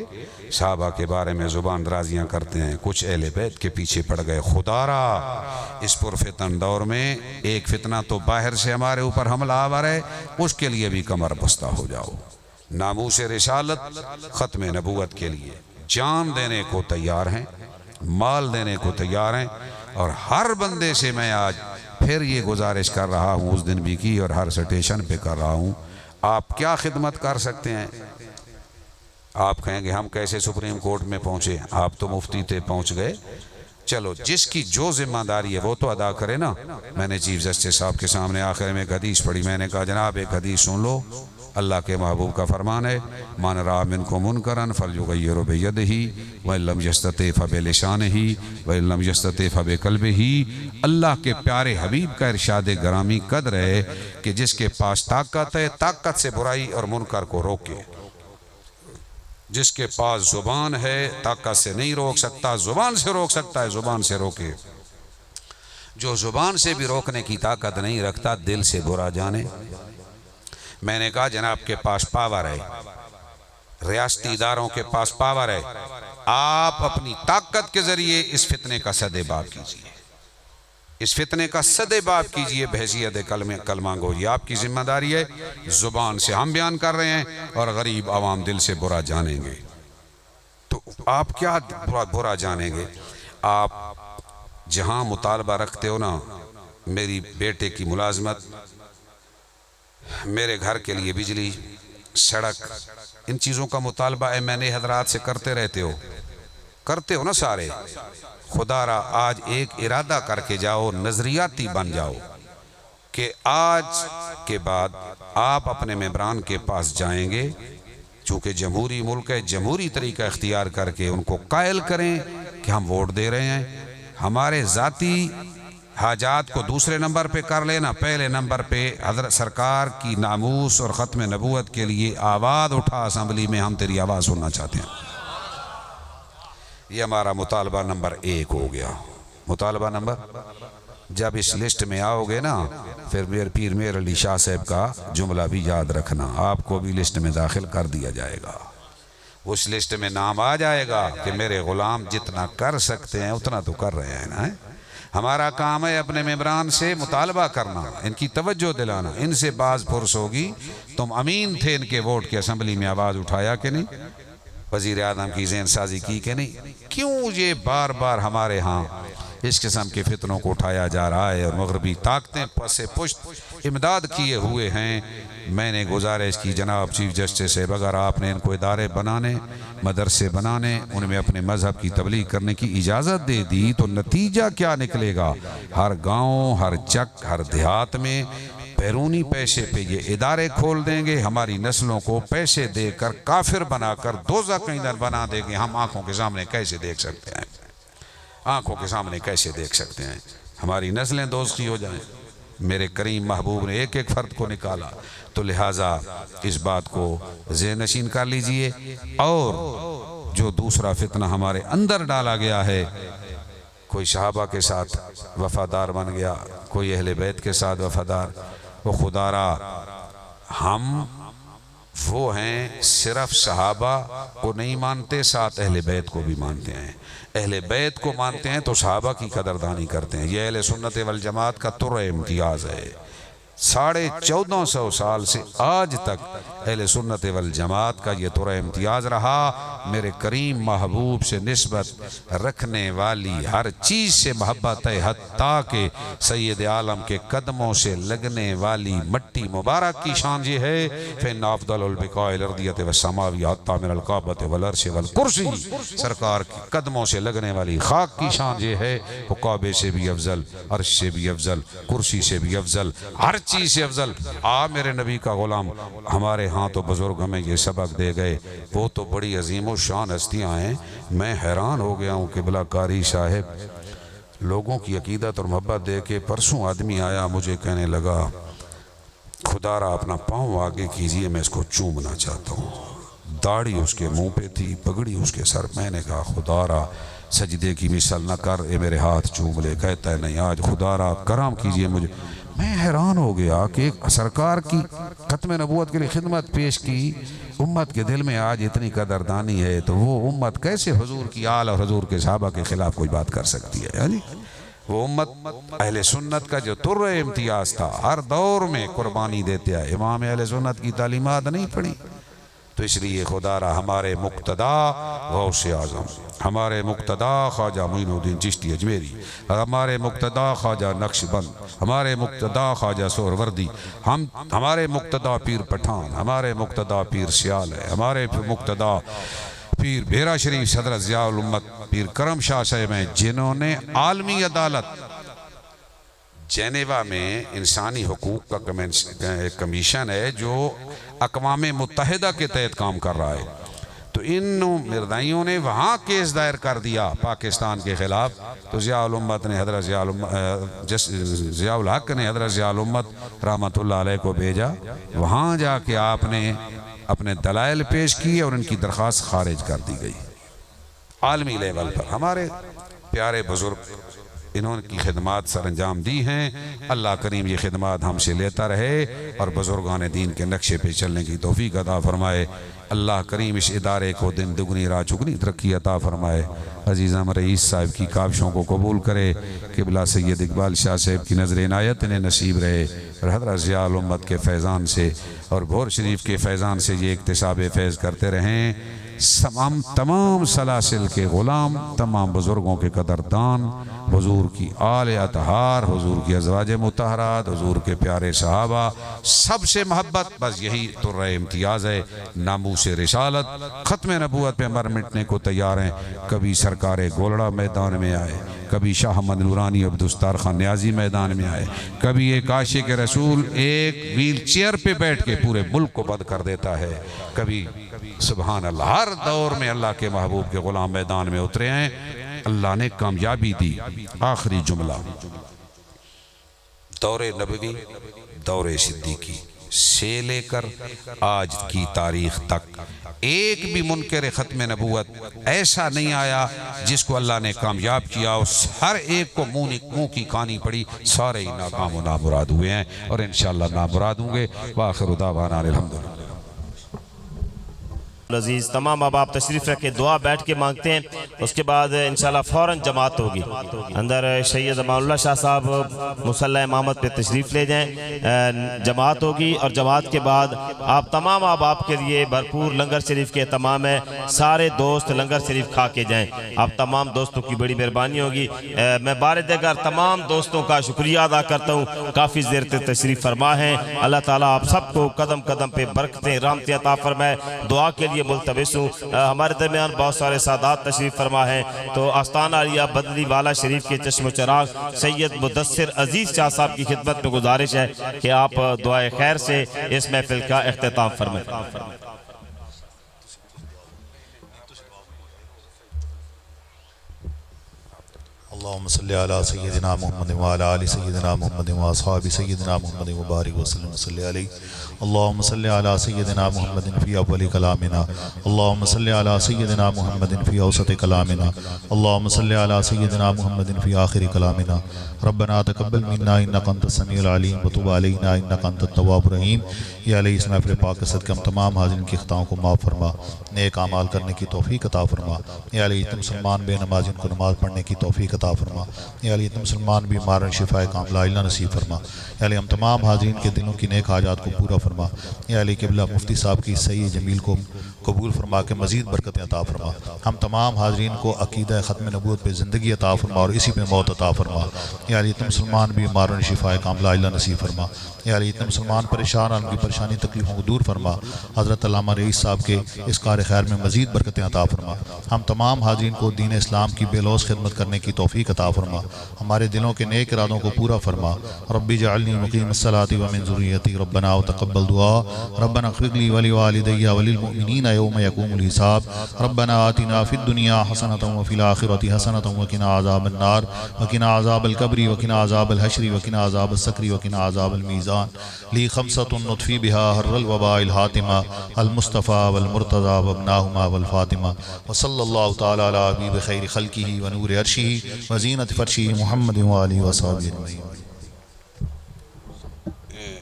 صحابہ کے بارے میں زبان درازیاں کرتے ہیں، کچھ اہل بیت کے پیچھے پڑ گئے۔ خدا را اس پرفتن دور میں ایک فتنہ تو باہر سے ہمارے اوپر حملہ آور ہے، اس کے لیے بھی کمر بستہ ہو جاؤ۔ ناموس رسالت ختم نبوت کے لیے جان دینے کو تیار ہیں، مال دینے کو تیار ہیں، اور ہر بندے سے میں آج پھر یہ گزارش کر رہا ہوں، اس دن بھی کی اور ہر سٹیشن پہ کر رہا ہوں، آپ کیا خدمت کر سکتے ہیں؟ آپ کہیں گے ہم کیسے سپریم کورٹ میں پہنچے؟ آپ تو مفتی تھے، پہنچ گئے، چلو جس کی جو ذمہ داری ہے وہ تو ادا کرے نا۔ میں نے چیف جسٹس صاحب کے سامنے آخر میں ایک حدیث پڑھی، میں نے کہا جناب ایک حدیث سن لو، اللہ کے محبوب کا فرمان ہے من رأى منکم منکرا فلیغیرہ بیدہ وان لم یستطع فبلسانہ وان لم یستطع فبقلبہ۔ اللہ کے پیارے حبیب کا ارشاد گرامی قدر ہے کہ جس کے پاس طاقت ہے طاقت سے برائی اور منکر کو روکے، جس کے پاس زبان ہے طاقت سے نہیں روک سکتا، زبان سے روک سکتا ہے، زبان سے روکے۔ جو زبان سے بھی روکنے کی طاقت نہیں رکھتا دل سے برا جانے۔ میں نے کہا جناب کے پاس پاور ہے، ریاستی اداروں کے پاس پاور ہے، آپ اپنی طاقت کے ذریعے اس فتنے کا سد باب کیجئے، اس فتنے کا سد باب کیجئے بحیثیت کلمہ گو، یہ آپ کی ذمہ داری ہے۔ زبان سے ہم بیان کر رہے ہیں اور غریب عوام دل سے برا جانیں گے، تو آپ کیا برا جانیں گے؟ آپ جہاں مطالبہ رکھتے ہو نا میری بیٹے کی ملازمت، میرے گھر کے لیے بجلی، سڑک، ان چیزوں کا مطالبہ اے میں نے حضرات سے کرتے ہو نا سارے؟ خدا را آج ایک ارادہ کر کے جاؤ، نظریاتی بن جاؤ کہ آج کے بعد آپ اپنے ممبران کے پاس جائیں گے، چونکہ جمہوری ملک ہے، جمہوری طریقہ اختیار کر کے ان کو قائل کریں کہ ہم ووٹ دے رہے ہیں، ہمارے ذاتی حاجات کو دوسرے نمبر پہ کر لینا، پہلے نمبر پہ حضرت سرکار کی ناموس اور ختم نبوت کے لیے آواز اٹھا اسمبلی میں، ہم تیری آواز سننا چاہتے ہیں۔ یہ ہمارا مطالبہ نمبر 1 ہو گیا۔ مطالبہ نمبر، جب اس لسٹ میں آؤ گے نا، پھر میرے پیر میر علی شاہ صاحب کا جملہ بھی یاد رکھنا، آپ کو بھی لسٹ میں داخل کر دیا جائے گا۔ اس لسٹ میں نام آ جائے گا کہ میرے غلام جتنا کر سکتے ہیں اتنا تو کر رہے ہیں نا۔ ہمارا کام ہے اپنے ممبران سے مطالبہ کرنا، ان کی توجہ دلانا، ان سے باز پرس ہوگی، تم امین تھے ان کے ووٹ کے، اسمبلی میں آواز اٹھایا کہ نہیں؟ وزیر اعظم کی ذہن سازی کی کہ نہیں؟ کیوں یہ بار بار ہمارے ہاں اس قسم کے فتنوں کو اٹھایا جا رہا ہے اور مغربی طاقتیں پس پشت امداد کیے ہوئے ہیں؟ میں نے گزارش کی جناب چیف جسٹس صاحب، اگر آپ نے ان کو ادارے بنانے، مدرسے بنانے، ان میں اپنے مذہب کی تبلیغ کرنے کی اجازت دے دی تو نتیجہ کیا نکلے گا؟ ہر گاؤں، ہر چک، ہر دیہات میں بیرونی پیسے پہ یہ ادارے کھول دیں گے، ہماری نسلوں کو پیسے دے کر کافر بنا کر دوزخ کا ایندھن بنا دیں گے۔ ہم آنکھوں کے سامنے کیسے دیکھ سکتے ہیں؟ آنکھوں کے سامنے کیسے دیکھ سکتے ہیں؟ ہماری نسلیں دوزخی ہو جائیں۔ میرے کریم محبوب نے ایک ایک فرد کو نکالا، تو لہٰذا اس بات کو ذہن نشین کر لیجئے۔ اور جو دوسرا فتنہ ہمارے اندر ڈالا گیا ہے، کوئی صحابہ کے ساتھ وفادار بن گیا، کوئی اہل بیت کے ساتھ وفادار، وہ خدا را ہم وہ ہیں صرف صحابہ کو نہیں مانتے، ساتھ اہل بیت کو بھی مانتے ہیں۔ اہل بیت کو مانتے ہیں تو صحابہ کی قدردانی کرتے ہیں۔ یہ اہل سنت والجماعت کا تر امتیاز ہے۔ 1450 سال سے آج تک اہل سنت والجماعت کا یہ تر امتیاز رہا، میرے کریم محبوب سے نسبت رکھنے والی، ہر چیز سے محبت ہے، حتیٰ کہ سید عالم کے قدموں سے لگنے والی مٹی مبارک کی شان یہ ہے، فَإِنَّ أَفْضَلَ الْبِقَاءِ الْأَرْضِيَّةِ وَالسَّمَاوِ حَتَّى مِنَ الْكَعْبَةِ وَالْعَرْشِ وَالْكُرْسِيِّ۔ سرکار کے قدموں سے لگنے والی خاک کی شان یہ ہے، وہ کعبے سے بھی افضل، عرش سے بھی افضل، کرسی سے بھی افضل، ہر چیز سے افضل۔ میرے نبی کا غلام، ہمارے ہاں تو بزرگ ہمیں یہ سبق دے گئے، وہ تو بڑی عظیم و شان ہستیاں ہیں۔ میں حیران ہو گیا ہوں قبلہ کاری صاحب، لوگوں کی عقیدت اور محبت دے کے پرسوں آدمی آیا، مجھے کہنے لگا خدا را اپنا پاؤں آگے کیجئے، میں اس کو چومنا چاہتا ہوں۔ داڑھی اس کے منہ پہ تھی، پگڑی اس کے سر۔ میں نے کہا خدا را سجدے کی مثال نہ کر، اے میرے ہاتھ چوم لے۔ کہتا ہے نہیں، آج خدا را کرم کیجئے مجھے۔ میں حیران ہو گیا کہ ایک سرکار کی ختم نبوت کے لیے خدمت پیش کی، امت کے دل میں آج اتنی قدردانی ہے، تو وہ امت کیسے حضور کی آل اور حضور کے صحابہ کے خلاف کوئی بات کر سکتی ہے؟ یعنی وہ امت اہل سنت کا جو تر امتیاز تھا، ہر دور میں قربانی دیتے ہیں۔ امام اہل سنت کی تعلیمات نہیں پڑھی، تو اس لیے خدا را ہمارے مقتدا غوث اعظم، ہمارے مقتدا خواجہ معین الدین چشتی اجمیری، ہمارے مقتدا خواجہ نقش بند، ہمارے مقتدا خواجہ سہروردی، ہمارے مقتدا پیر پٹھان، ہمارے مقتدا پیر سیال ہے، ہمارے مقتدا پیر بھیرا شریف حضرت ضیاء الامت پیر کرم شاہ صاحب ہیں، جنہوں نے عالمی عدالت جنیوا میں انسانی حقوق کا کمیشن ہے جو اقوام متحدہ کے تحت کام کر رہا ہے، تو ان مردائیوں نے وہاں کیس دائر کر دیا پاکستان کے خلاف، تو ضیاء الامت نے حضرت ضیاء الحق نے حضرت ضیاء الامت رحمۃ اللہ علیہ کو بھیجا، وہاں جا کے آپ نے اپنے دلائل پیش کیے اور ان کی درخواست خارج کر دی گئی۔ عالمی لیول پر ہمارے پیارے بزرگ، انہوں نے کی خدمات سر انجام دی ہیں، اللہ کریم یہ خدمات ہم سے لیتا رہے اور بزرگان دین کے نقشے پہ چلنے کی توفیق عطا فرمائے۔ اللہ کریم اس ادارے کو دن دگنی رات چگنی ترقی عطا فرمائے۔ عزیزم رئیس صاحب کی کاوشوں کو قبول کرے، قبلہ سید اقبال شاہ صاحب کی نظر عنایت انہیں نصیب رہے، اور حضرت ضیاء الامت کے فیضان سے اور بھور شریف کے فیضان سے یہ اکتساب فیض کرتے رہیں۔ تمام سلاسل کے غلام، تمام بزرگوں کے قدردان، حضور کی آل اطہار، حضور کی ازواج مطہرات، حضور کے پیارے صحابہ، سب سے محبت، بس یہی طرح امتیاز ہے۔ ناموس رسالت، ختم نبوت پہ مر مٹنے کو تیار ہیں۔ کبھی سرکار گولڑا میدان میں آئے، کبھی شاہ احمد نورانی عبدالستار خان نیازی میدان میں آئے، کبھی ایک عاشق رسول ایک ویل چیئر پہ بیٹھ کے پورے ملک کو بند کر دیتا ہے، کبھی سبحان اللہ، ہر دور میں اللہ کے محبوب کے غلام میدان میں اترے ہیں، اللہ نے کامیابی دی۔ آخری جملہ، دور نبوی، دور صدیقی سے لے کر آج کی تاریخ تک ایک بھی منکر ختم نبوت ایسا نہیں آیا جس کو اللہ نے کامیاب کیا، اس ہر ایک کو منہ کی کانی پڑی، سارے ہی ناکام و نامراد ہوئے ہیں اور انشاءاللہ نامراد ہوں گے۔ وآخر دعوانا الحمدللہ۔ عزیز تمام اب آپ تشریف رکھے، دعا بیٹھ کے مانگتے ہیں، اس کے بعد انشاءاللہ فوراً جماعت ہوگی۔ اندر سید امان اللہ شاہ صاحب مصلی امامت پہ تشریف لے جائیں، جماعت ہوگی، اور جماعت کے بعد آپ تمام اب آپ کے لیے بھرپور لنگر شریف کے اہتمام ہے، سارے دوست لنگر شریف کھا کے جائیں۔ آپ تمام دوستوں کی بڑی مہربانی ہوگی۔ میں بار دیگر تمام دوستوں کا شکریہ ادا کرتا ہوں، کافی دیر تک تشریف فرما ہے۔ اللہ تعالیٰ آپ سب کو قدم قدم پہ برکتیں رحمتیں عطا فرمائے، دعا کے لیے ملتمس ہوں۔ ہمارے درمیان بہت سارے سادات تشریف فرما ہیں، تو آستانہ عالیہ بدلی والا شریف کے چشم و چراغ سید مدثر عزیز شاہ صاحب کی خدمت میں گزارش ہے کہ آپ دعائے خیر سے اس محفل کا اختتام فرمائیں۔ اللہم صلی علی سیدنا محمد وعلی آل سیدنا محمد واصحاب سیدنا محمد مبارک وسلم صلی علیہ۔ اللہم صلی علی سیدنا محمد فی اول کلامنا، اللہم صلی علی سیدنا محمد فی اوسط کلامنا، اللہم صلی علی سیدنا محمد فی آخر کلامنا۔ ربنا تقبل منا انک انت السمیع العلیم وتب علینا انک انت التواب الرحیم۔ یا علیہ اس محفل پاک کے صدقے ہم تمام حاضرین کی خطاؤں کو معاف فرما، نیک اعمال کرنے کی توفیق عطا فرما۔ یا علیہ تم مسلمان بے نمازین کو نماز پڑھنے کی توفیق عطا فرما۔ یا علیہ تم مسلمان بیمارن شفاء کاملہ اللہ نصیب فرما۔ یا علیہ ہم تمام حاضرین کے دلوں کی نیک حاجات کو پورا فرما۔ یا علیہ قبلہ مفتی صاحب کی صحیح جمیل کو قبول فرما کے مزید برکتیں عطا فرما۔ ہم تمام حاضرین کو عقیدہ ختم نبوت پہ زندگی عطا فرما اور اسی پہ موت عطا فرما۔ یا علیہ تم مسلمان بیمارن شفاء کاملہ اللہ نصیب فرما۔ یا علیہ تم مسلمان پریشان ان کی پریشانی تکلیفوں کو دور فرما۔ حضرت علامہ رئیس صاحب کے اس کار خیر میں مزید برکتیں عطا فرما۔ ہم تمام حاضرین کو دین اسلام کی بے لوث خدمت کرنے کی توفیق عطا فرما۔ ہمارے دلوں کے نیک ارادوں کو پورا فرما۔ ربی جعلنی مقیم الصلاۃ ومن ذریتی ربنا وتقبل دعا ربنا اغفر لی ولوالدی وللمؤمنین یوم یقوم الحساب ربنا آتنا فی الدنیا حسنۃ وفی الآخرۃ حسنۃ وقنا عذاب النار وقنا عذاب القبر وقنا عذاب الحشر وقنا عذاب السکر وقنا عذاب المیزان لی خمسۃ نطفی بہا حر الوباء الحاتمہ المصطفیٰ والمرتضیٰ وابناہما والفاطمہ وصلی اللہ تعالی علی حبیب خیر خلقہ ونور عرشہ وزینت فرشہ محمد وآلہ وصحبہ اجمعین۔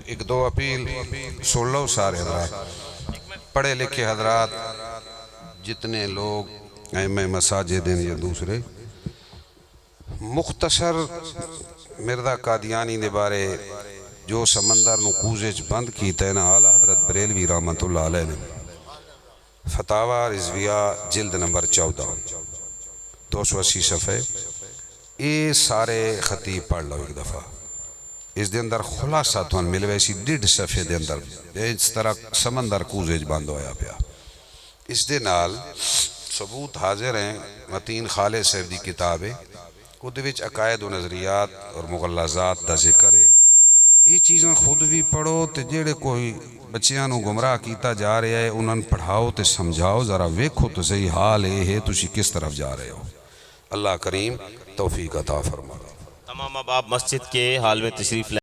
ایک دو اپیل سن لو سارے حضرات، پڑھے لکھے حضرات جتنے لوگ ائمہ مساجد ہیں یا دوسرے، مختصر مرزا قادیانی دے بارے جو سمندر نو کوزج بند کیتا ہے نا اعلیٰ حضرت بریلوی رحمت اللہ علیہ نے، فتاوی رضویہ جلد نمبر 14 280 صفحے، یہ سارے خطیب پڑھ لو ایک دفعہ، اس دے اندر خلاصہ تھوان ملوے اسی 1.5 صفحے دے اندر اس طرح سمندر کوزج بند ہویا پیا۔ اس دے نال ثبوت حاضر ہیں، متین خالد صاحب دی کتاب ہے، خود وچ عقائد و نظریات اور مغلظات دا ذکر ہے۔ یہ چیزاں خود بھی پڑھو تے جیڑے کوئی بچیاں نو گمراہ کیتا جا رہا ہے انہاں پڑھاؤ تے سمجھاؤ، ذرا ویکھو تو صحیح حال ہے تسی کس طرف جا رہے ہو۔ اللہ کریم توفیق عطا فرما۔ تمام اب آپ مسجد کے حال میں تشریف لائیں۔